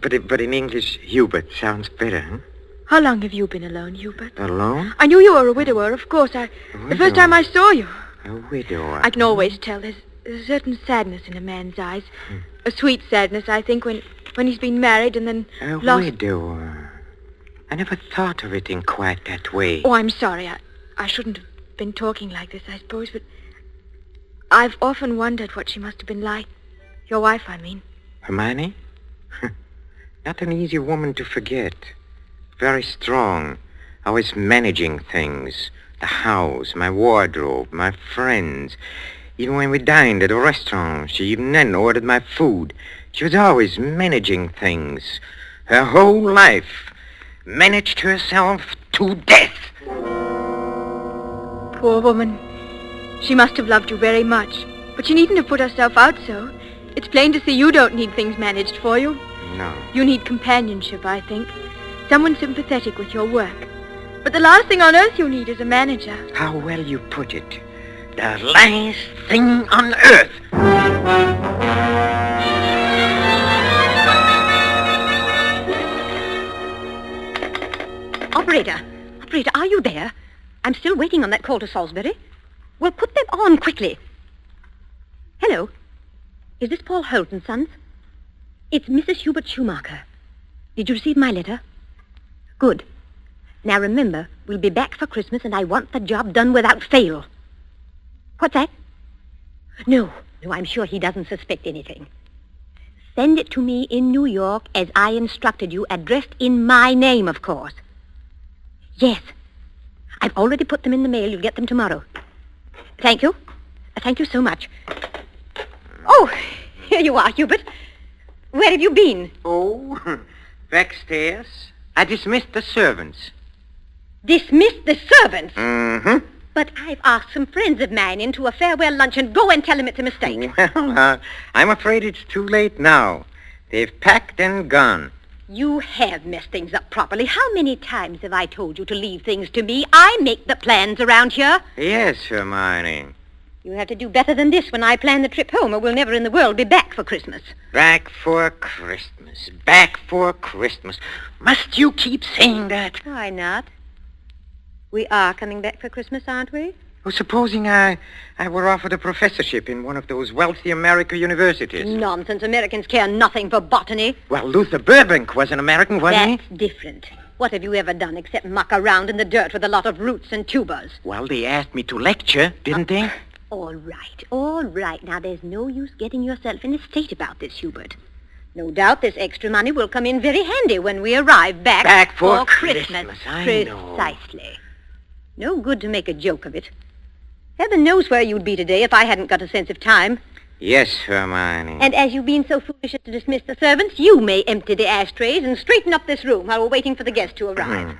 but in English, Hubert sounds better, huh? How long have you been alone, Hubert? Alone? I knew you were a widower, of course. The first time I saw you. A widower? I can always tell. There's a certain sadness in a man's eyes. A sweet sadness, I think, when he's been married and then lost... A widower? I never thought of it in quite that way. Oh, I'm sorry. I shouldn't have been talking like this, I suppose, but I've often wondered what she must have been like. Your wife, I mean. Hermione? Not an easy woman to forget. Very strong. Always managing things. The house, my wardrobe, my friends. Even when we dined at a restaurant, she even then ordered my food. She was always managing things. Her whole life. Managed herself to death. Poor woman. She must have loved you very much. But she needn't have put herself out so. It's plain to see you don't need things managed for you. No. You need companionship, I think. Someone sympathetic with your work. But the last thing on earth you need is a manager. How well you put it. The last thing on earth. Operator, are you there? I'm still waiting on that call to Salisbury. Well, put them on quickly. Hello. Is this Paul Holt and Sons? It's Mrs. Hubert Schumacher. Did you receive my letter? Good. Now remember, we'll be back for Christmas and I want the job done without fail. What's that? No, I'm sure he doesn't suspect anything. Send it to me in New York as I instructed you, addressed in my name, of course. Yes. I've already put them in the mail. You'll get them tomorrow. Thank you. Thank you so much. Oh, here you are, Hubert. Where have you been? Oh, backstairs. I dismissed the servants. Dismissed the servants? Mm-hmm. But I've asked some friends of mine into a farewell luncheon. Go and tell them it's a mistake. Well, I'm afraid it's too late now. They've packed and gone. You have messed things up properly. How many times have I told you to leave things to me? I make the plans around here. Yes, Hermione. You have to do better than this when I plan the trip home, or we'll never in the world be back for Christmas. Back for Christmas. Back for Christmas. Must you keep saying that? Why not? We are coming back for Christmas, aren't we? Oh, supposing I were offered a professorship in one of those wealthy American universities. Nonsense. Americans care nothing for botany. Well, Luther Burbank was an American, wasn't he? That's different. What have you ever done except muck around in the dirt with a lot of roots and tubers? Well, they asked me to lecture, didn't they? All right. Now, there's no use getting yourself in a state about this, Hubert. No doubt this extra money will come in very handy when we arrive back for Christmas. I know. Precisely. No good to make a joke of it. Heaven knows where you'd be today if I hadn't got a sense of time. Yes, Hermione. And as you've been so foolish as to dismiss the servants, you may empty the ashtrays and straighten up this room while we're waiting for the guests to arrive.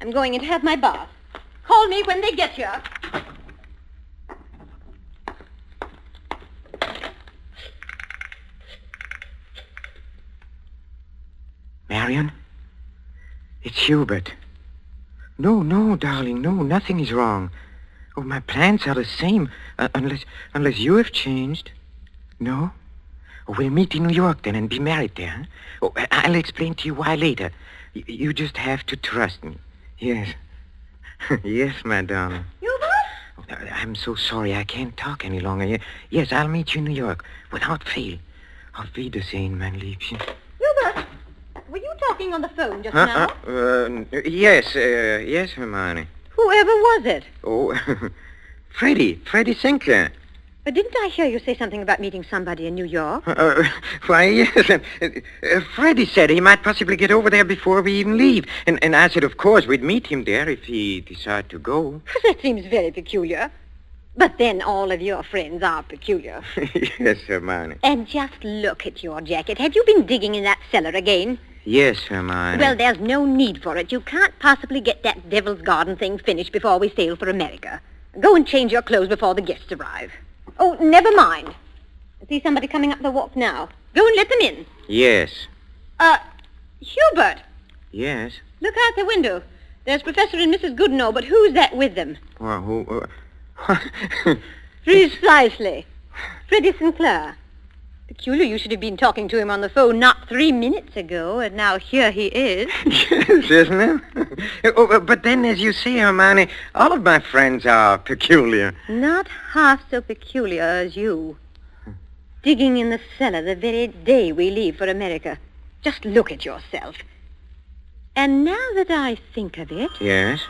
I'm going in to have my bath. Call me when they get here. Marion? It's Hubert. No, darling, no, nothing is wrong. Oh, my plans are the same, unless you have changed. No? Oh, we'll meet in New York then and be married there. Huh? Oh, I'll explain to you why later. You just have to trust me. Yes. Yes, my darling. Hubert? Oh, I'm so sorry I can't talk any longer. Yes, I'll meet you in New York without fail. Auf Wiedersehen, mein Liebchen. Hubert, were you talking on the phone just now? Yes, Hermione. Whoever was it? Oh, Freddie Sinclair. But didn't I hear you say something about meeting somebody in New York? Why, yes. Freddie said he might possibly get over there before we even leave. And I said, of course, we'd meet him there if he decided to go. That seems very peculiar. But then all of your friends are peculiar. Yes, Hermione. And just look at your jacket. Have you been digging in that cellar again? Yes, Hermione. Well, there's no need for it. You can't possibly get that Devil's Garden thing finished before we sail for America. Go and change your clothes before the guests arrive. Oh, never mind. I see somebody coming up the walk now. Go and let them in. Yes. Hubert. Yes? Look out the window. There's Professor and Mrs. Goodenough, but who's that with them? Well, who... Precisely. Freddie Sinclair. Peculiar you should have been talking to him on the phone not 3 minutes ago, and now here he is. Yes, isn't it? But then, as you see, Hermione, all of my friends are peculiar. Not half so peculiar as you. Digging in the cellar the very day we leave for America. Just look at yourself. And now that I think of it... Yes?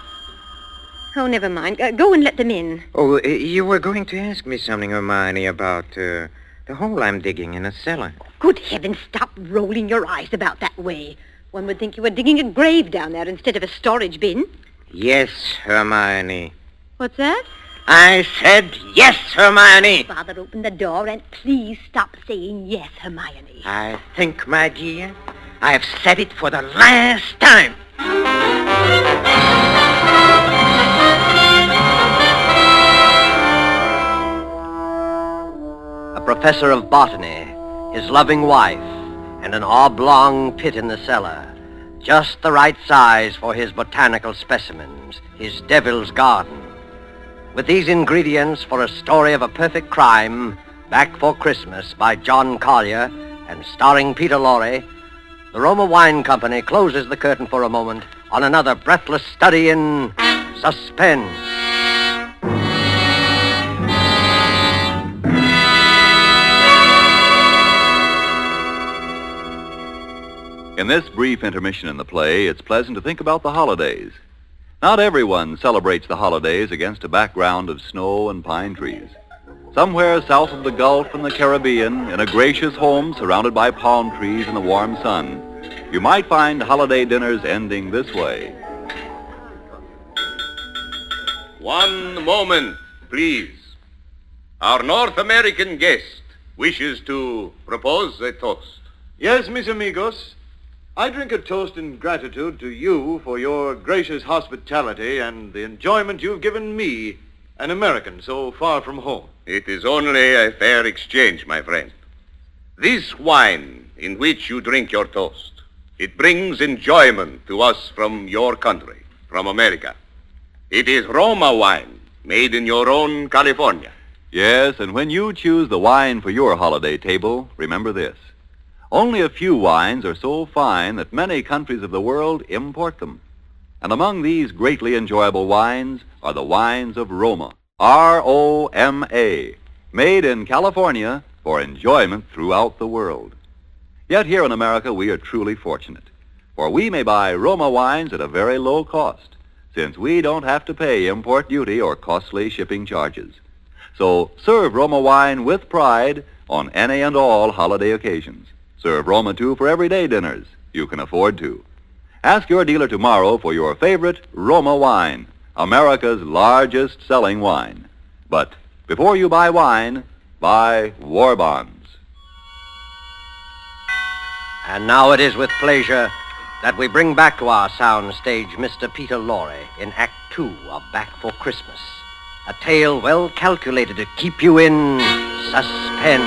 Oh, never mind. Go and let them in. Oh, you were going to ask me something, Hermione, about the hole I'm digging in a cellar. Good heavens, stop rolling your eyes about that way. One would think you were digging a grave down there instead of a storage bin. Yes, Hermione. What's that? I said yes, Hermione. Father, open the door and please stop saying yes, Hermione. I think, my dear, I've said it for the last time. A professor of botany, his loving wife, and an oblong pit in the cellar. Just the right size for his botanical specimens, his devil's garden. With these ingredients for a story of a perfect crime, Back for Christmas by John Collier and starring Peter Lorre, the Roma Wine Company closes the curtain for a moment on another breathless study in suspense. In this brief intermission in the play, it's pleasant to think about the holidays. Not everyone celebrates the holidays against a background of snow and pine trees. Somewhere south of the Gulf and the Caribbean, in a gracious home surrounded by palm trees in the warm sun, you might find holiday dinners ending this way. One moment, please. Our North American guest wishes to propose a toast. Yes, mis amigos. I drink a toast in gratitude to you for your gracious hospitality and the enjoyment you've given me, an American so far from home. It is only a fair exchange, my friend. This wine in which you drink your toast, it brings enjoyment to us from your country, from America. It is Roma wine, made in your own California. Yes, and when you choose the wine for your holiday table, remember this. Only a few wines are so fine that many countries of the world import them. And among these greatly enjoyable wines are the wines of Roma. ROMA, made in California for enjoyment throughout the world. Yet here in America we are truly fortunate, for we may buy Roma wines at a very low cost, since we don't have to pay import duty or costly shipping charges. So serve Roma wine with pride on any and all holiday occasions. Serve Roma, too, for everyday dinners you can afford to. Ask your dealer tomorrow for your favorite Roma wine, America's largest selling wine. But before you buy wine, buy war bonds. And now it is with pleasure that we bring back to our sound stage Mr. Peter Lorre in Act 2 of Back for Christmas. A tale well calculated to keep you in suspense.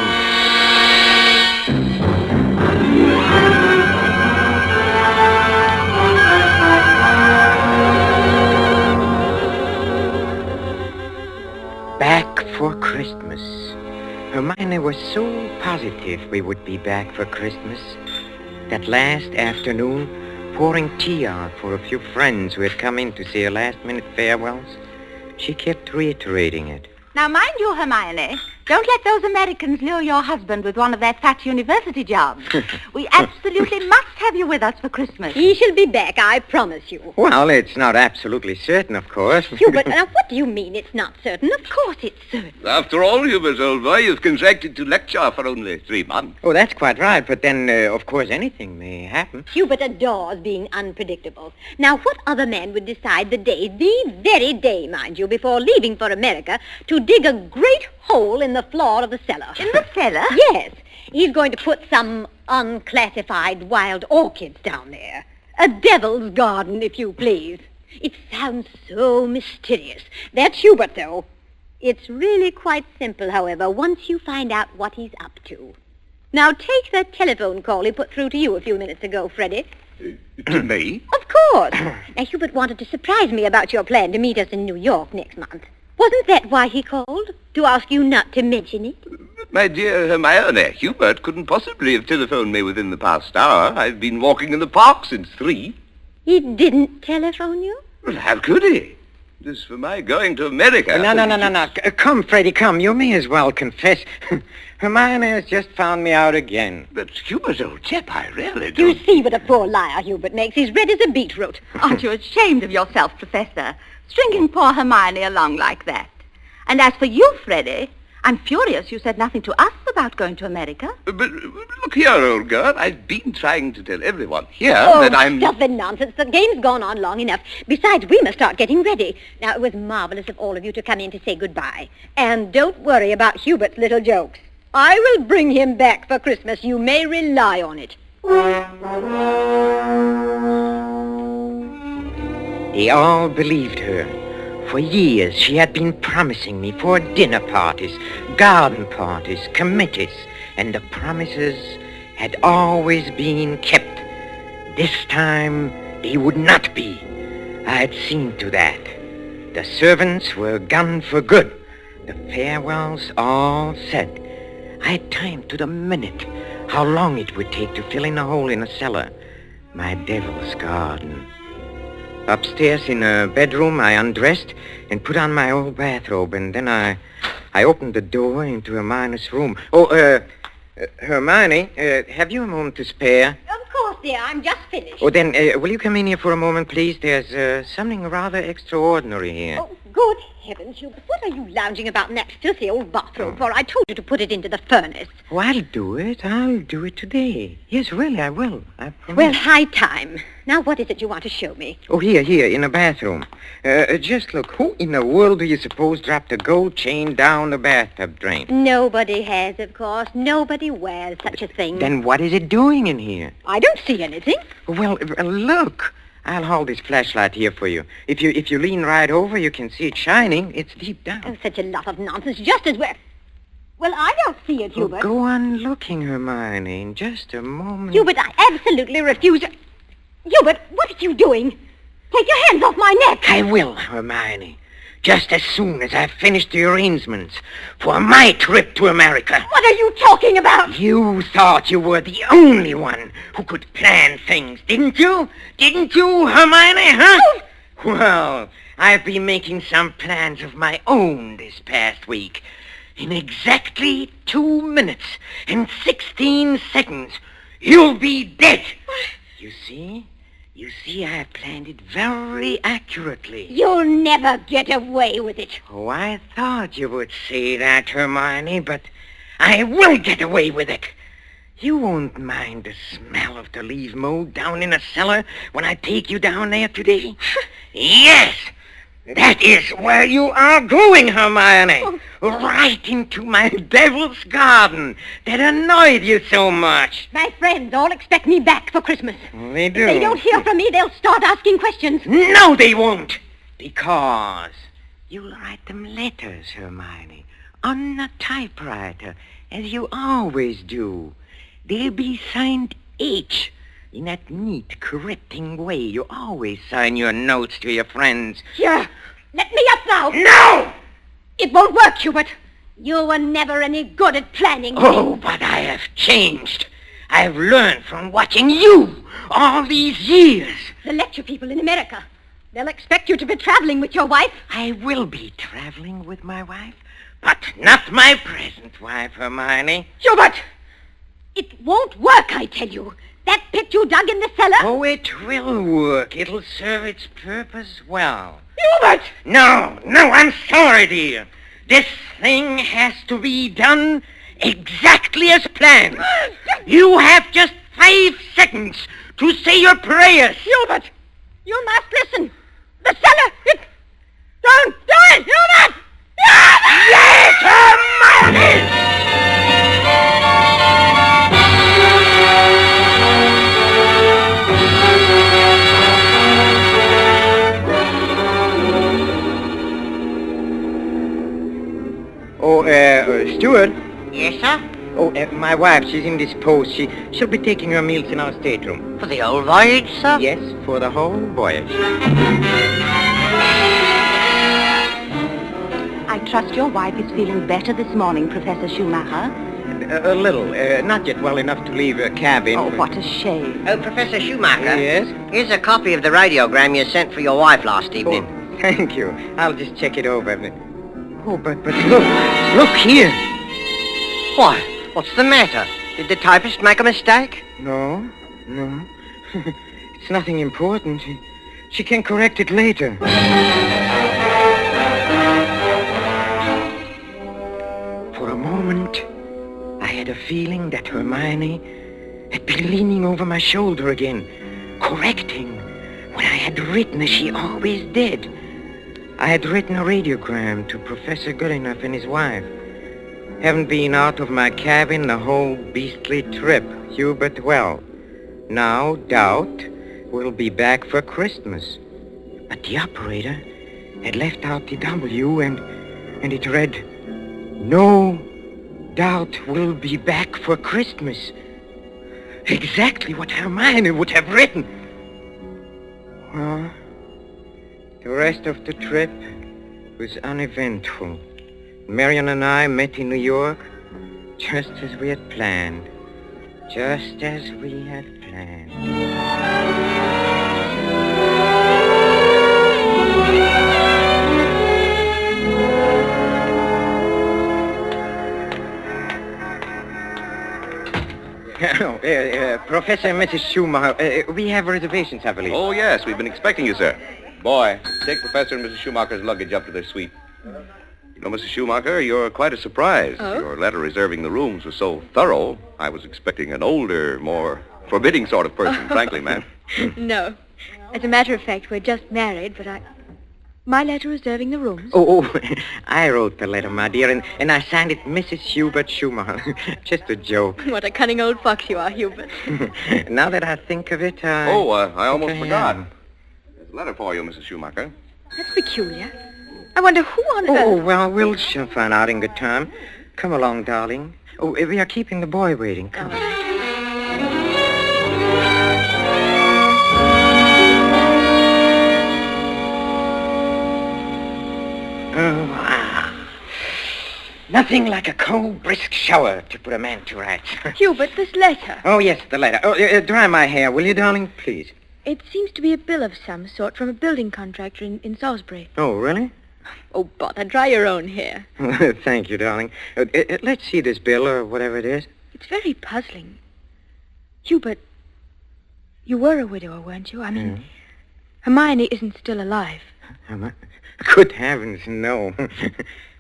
Back for Christmas. Hermione was so positive we would be back for Christmas. That last afternoon, pouring tea out for a few friends who had come in to say her last-minute farewells, she kept reiterating it. Now, mind you, Hermione, don't let those Americans lure your husband with one of their fat university jobs. We absolutely must have you with us for Christmas. He shall be back, I promise you. Well, it's not absolutely certain, of course. Hubert, now what do you mean it's not certain? Of course it's certain. After all, Hubert, old boy, you've contracted to lecture for only 3 months. Oh, that's quite right, but then, of course, anything may happen. Hubert adores being unpredictable. Now, what other man would decide the very day, mind you, before leaving for America, to dig a great hole in the floor of the cellar? In the cellar? Yes. He's going to put some unclassified wild orchids down there. A devil's garden, if you please. It sounds so mysterious. That's Hubert, though. It's really quite simple, however, once you find out what he's up to. Now, take that telephone call he put through to you a few minutes ago, Freddie. To me? Of course. Now, Hubert wanted to surprise me about your plan to meet us in New York next month. Wasn't that why he called? To ask you not to mention it? My dear Hermione, Hubert couldn't possibly have telephoned me within the past hour. I've been walking in the park since 3. He didn't telephone you? Well, how could he? As for my going to America... No. Come, Freddie, come. You may as well confess. Hermione has just found me out again. But, Hubert, old chap, I really You see what a poor liar Hubert makes. He's red as a beetroot. Aren't you ashamed of yourself, Professor? Stringing poor Hermione along like that. And as for you, Freddie, I'm furious you said nothing to us about going to America. But look here, old girl. I've been trying to tell everyone here that I'm... stuff and nonsense. The game's gone on long enough. Besides, we must start getting ready. Now, it was marvelous of all of you to come in to say goodbye. And don't worry about Hubert's little jokes. I will bring him back for Christmas. You may rely on it. They all believed her. For years, she had been promising me for dinner parties, garden parties, committees, and the promises had always been kept. This time, they would not be. I had seen to that. The servants were gone for good. The farewells all said. I had timed to the minute how long it would take to fill in a hole in a cellar. My devil's garden. Upstairs in a bedroom, I undressed and put on my old bathrobe, and then I opened the door into Hermione's room. Hermione, have you a moment to spare? Of course, dear. I'm just finished. Oh, then, will you come in here for a moment, please? There's something rather extraordinary here. Oh, good heavens, Hubert. What are you lounging about in that filthy old bathrobe for? I told you to put it into the furnace. Oh, I'll do it. I'll do it today. Yes, really, I will. I promise. Well, high time. Now, what is it you want to show me? Oh, here, in the bathroom. Just look. Who in the world do you suppose dropped a gold chain down the bathtub drain? Nobody has, of course. Nobody wears such a thing. Then what is it doing in here? I don't see anything. Well, look. I'll hold this flashlight here for you. If you lean right over, you can see it shining. It's deep down. Oh, such a lot of nonsense. Just as well. Well, I don't see it, Hubert. Go on looking, Hermione, in just a moment. Hubert, I absolutely refuse. Hubert, what are you doing? Take your hands off my neck. I will, Hermione. Just as soon as I've finished the arrangements for my trip to America. What are you talking about? You thought you were the only one who could plan things, didn't you? Didn't you, Hermione, huh? Oh. Well, I've been making some plans of my own this past week. In exactly 2 minutes and 16 seconds, you'll be dead. You see? I planned it very accurately. You'll never get away with it. Oh, I thought you would say that, Hermione, but I will get away with it. You won't mind the smell of the leaf mold down in the cellar when I take you down there today? Yes! That is where you are going, Hermione. Right into my devil's garden that annoyed you so much. My friends all expect me back for Christmas. They do. If they don't hear from me, they'll start asking questions. No, they won't. Because you'll write them letters, Hermione, on a typewriter, as you always do. They'll be signed H, in that neat, correcting way you always sign your notes to your friends. Here, let me up now. No! It won't work, Hubert. You were never any good at planning. Oh, but I have changed. I've learned from watching you all these years. The lecture people in America, they'll expect you to be traveling with your wife. I will be traveling with my wife, but not my present wife, Hermione. Hubert! It won't work, I tell you. That pit you dug in the cellar? Oh, it will work. It'll serve its purpose well. Hubert! No, I'm sorry, dear. This thing has to be done exactly as planned. You have just 5 seconds to say your prayers. Hubert, you must listen. The cellar, Don't do it, Hubert! Yes, Hermione! Oh, Steward? Yes, sir? Oh, my wife, she's indisposed. She'll be taking her meals in our stateroom. For the whole voyage, sir? Yes, for the whole voyage. I trust your wife is feeling better this morning, Professor Schumacher. A little. Not yet well enough to leave her cabin. Oh, what a shame. Oh, Professor Schumacher. Yes? Here's a copy of the radiogram you sent for your wife last evening. Oh, thank you. I'll just check it over. Oh, but look here. Why? What's the matter? Did the typist make a mistake? No. It's nothing important. She can correct it later. For a moment, I had a feeling that Hermione had been leaning over my shoulder again, correcting when I had written as she always did. I had written a radiogram to Professor Goodenough and his wife. Haven't been out of my cabin the whole beastly trip, Hubert. Well, now doubt we'll be back for Christmas. But the operator had left out the W and it read, "No doubt we'll be back for Christmas." Exactly what Hermione would have written. Well, the rest of the trip was uneventful. Marion and I met in New York just as we had planned. Just as we had planned. Professor and Mrs. Schumacher, we have reservations, I believe. Oh, yes, we've been expecting you, sir. Boy, take Professor and Mrs. Schumacher's luggage up to their suite. You know, Mrs. Schumacher, you're quite a surprise. Oh? Your letter reserving the rooms was so thorough, I was expecting an older, more forbidding sort of person, frankly, ma'am. No. As a matter of fact, we're just married, but my letter reserving the rooms. Oh, I wrote the letter, my dear, and I signed it Mrs. Hubert Schumacher. Just a joke. What a cunning old fox you are, Hubert. Now that I think of it, I almost forgot. There's a letter for you, Mrs. Schumacher. That's peculiar. I wonder who on earth... Oh, well, we'll soon find out in good time. Come along, darling. Oh, we are keeping the boy waiting. Come on. Nothing like a cold, brisk shower to put a man to rights. Hubert, this letter. Oh, yes, the letter. Oh, dry my hair, will you, darling? Please. It seems to be a bill of some sort from a building contractor in Salisbury. Oh, really? Oh, bother, dry your own hair. Thank you, darling. Let's see this bill, or whatever it is. It's very puzzling. Hubert, you were a widower, weren't you? I mean, Hermione isn't still alive. Good heavens, no.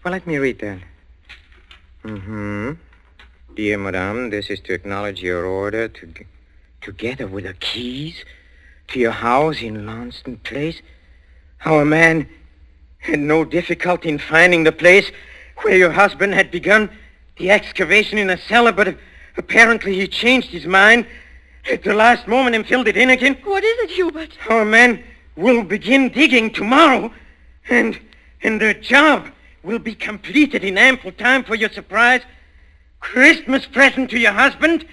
Well, let me read that. Dear Madame, this is to acknowledge your order together with the keys to your house in Launceston Place. Our man had no difficulty in finding the place where your husband had begun the excavation in a cellar, but apparently he changed his mind at the last moment and filled it in again. What is it, Hubert? Our men will begin digging tomorrow, and their job will be completed in ample time for your surprise Christmas present to your husband.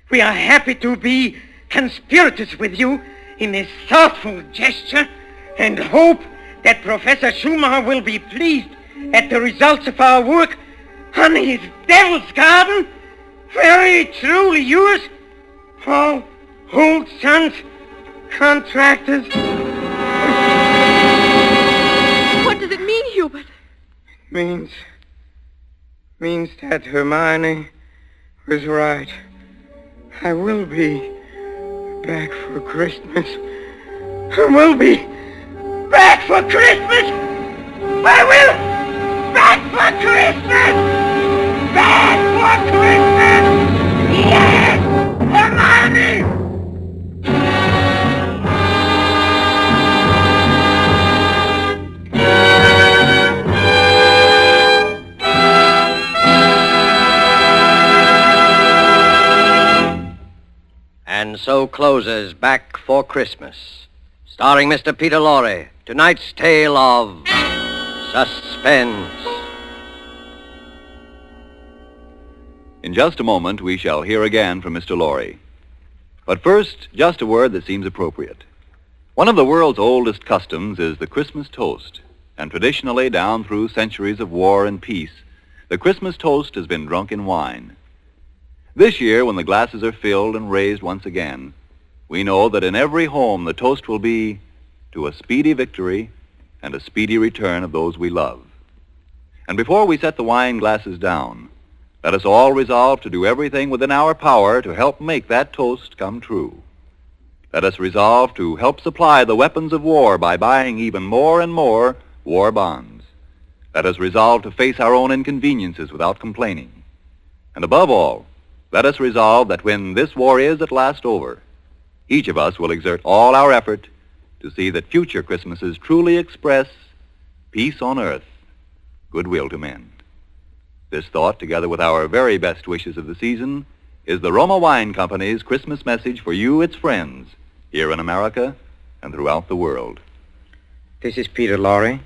We are happy to be conspirators with you in this thoughtful gesture and hope that Professor Schumacher will be pleased at the results of our work on his Devil's Garden. Very truly yours, Paul Holt Sons, Contractors. What does it mean, Hubert? Means that Hermione was right. I will be back for Christmas. I will be back for Christmas. I will back for Christmas. Back for Christmas. Yes, Hermione. And so closes Back for Christmas, starring Mr. Peter Lorre, tonight's tale of suspense. In just a moment, we shall hear again from Mr. Lorre. But first, just a word that seems appropriate. One of the world's oldest customs is the Christmas toast, and traditionally, down through centuries of war and peace, the Christmas toast has been drunk in wine. This year, when the glasses are filled and raised once again, we know that in every home the toast will be to a speedy victory and a speedy return of those we love. And before we set the wine glasses down, let us all resolve to do everything within our power to help make that toast come true. Let us resolve to help supply the weapons of war by buying even more and more war bonds. Let us resolve to face our own inconveniences without complaining. And above all, let us resolve that when this war is at last over, each of us will exert all our effort to see that future Christmases truly express peace on earth, goodwill to men. This thought, together with our very best wishes of the season, is the Roma Wine Company's Christmas message for you, its friends, here in America and throughout the world. This is Peter Lorre.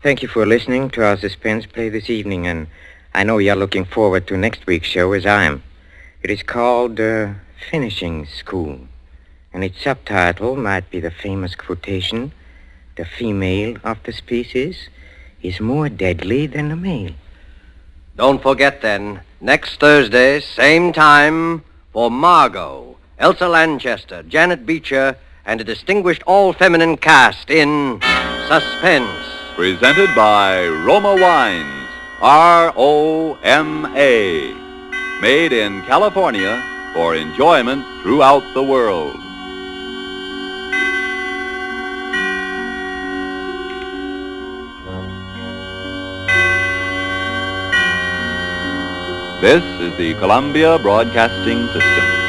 Thank you for listening to our suspense play this evening, and I know you're looking forward to next week's show as I am. It is called Finishing School, and its subtitle might be the famous quotation, "The female of the species is more deadly than the male." Don't forget then, next Thursday, same time, for Margot, Elsa Lanchester, Janet Beecher, and a distinguished all-feminine cast in Suspense. Presented by Roma Wines, R-O-M-A. Made in California for enjoyment throughout the world. This is the Columbia Broadcasting System.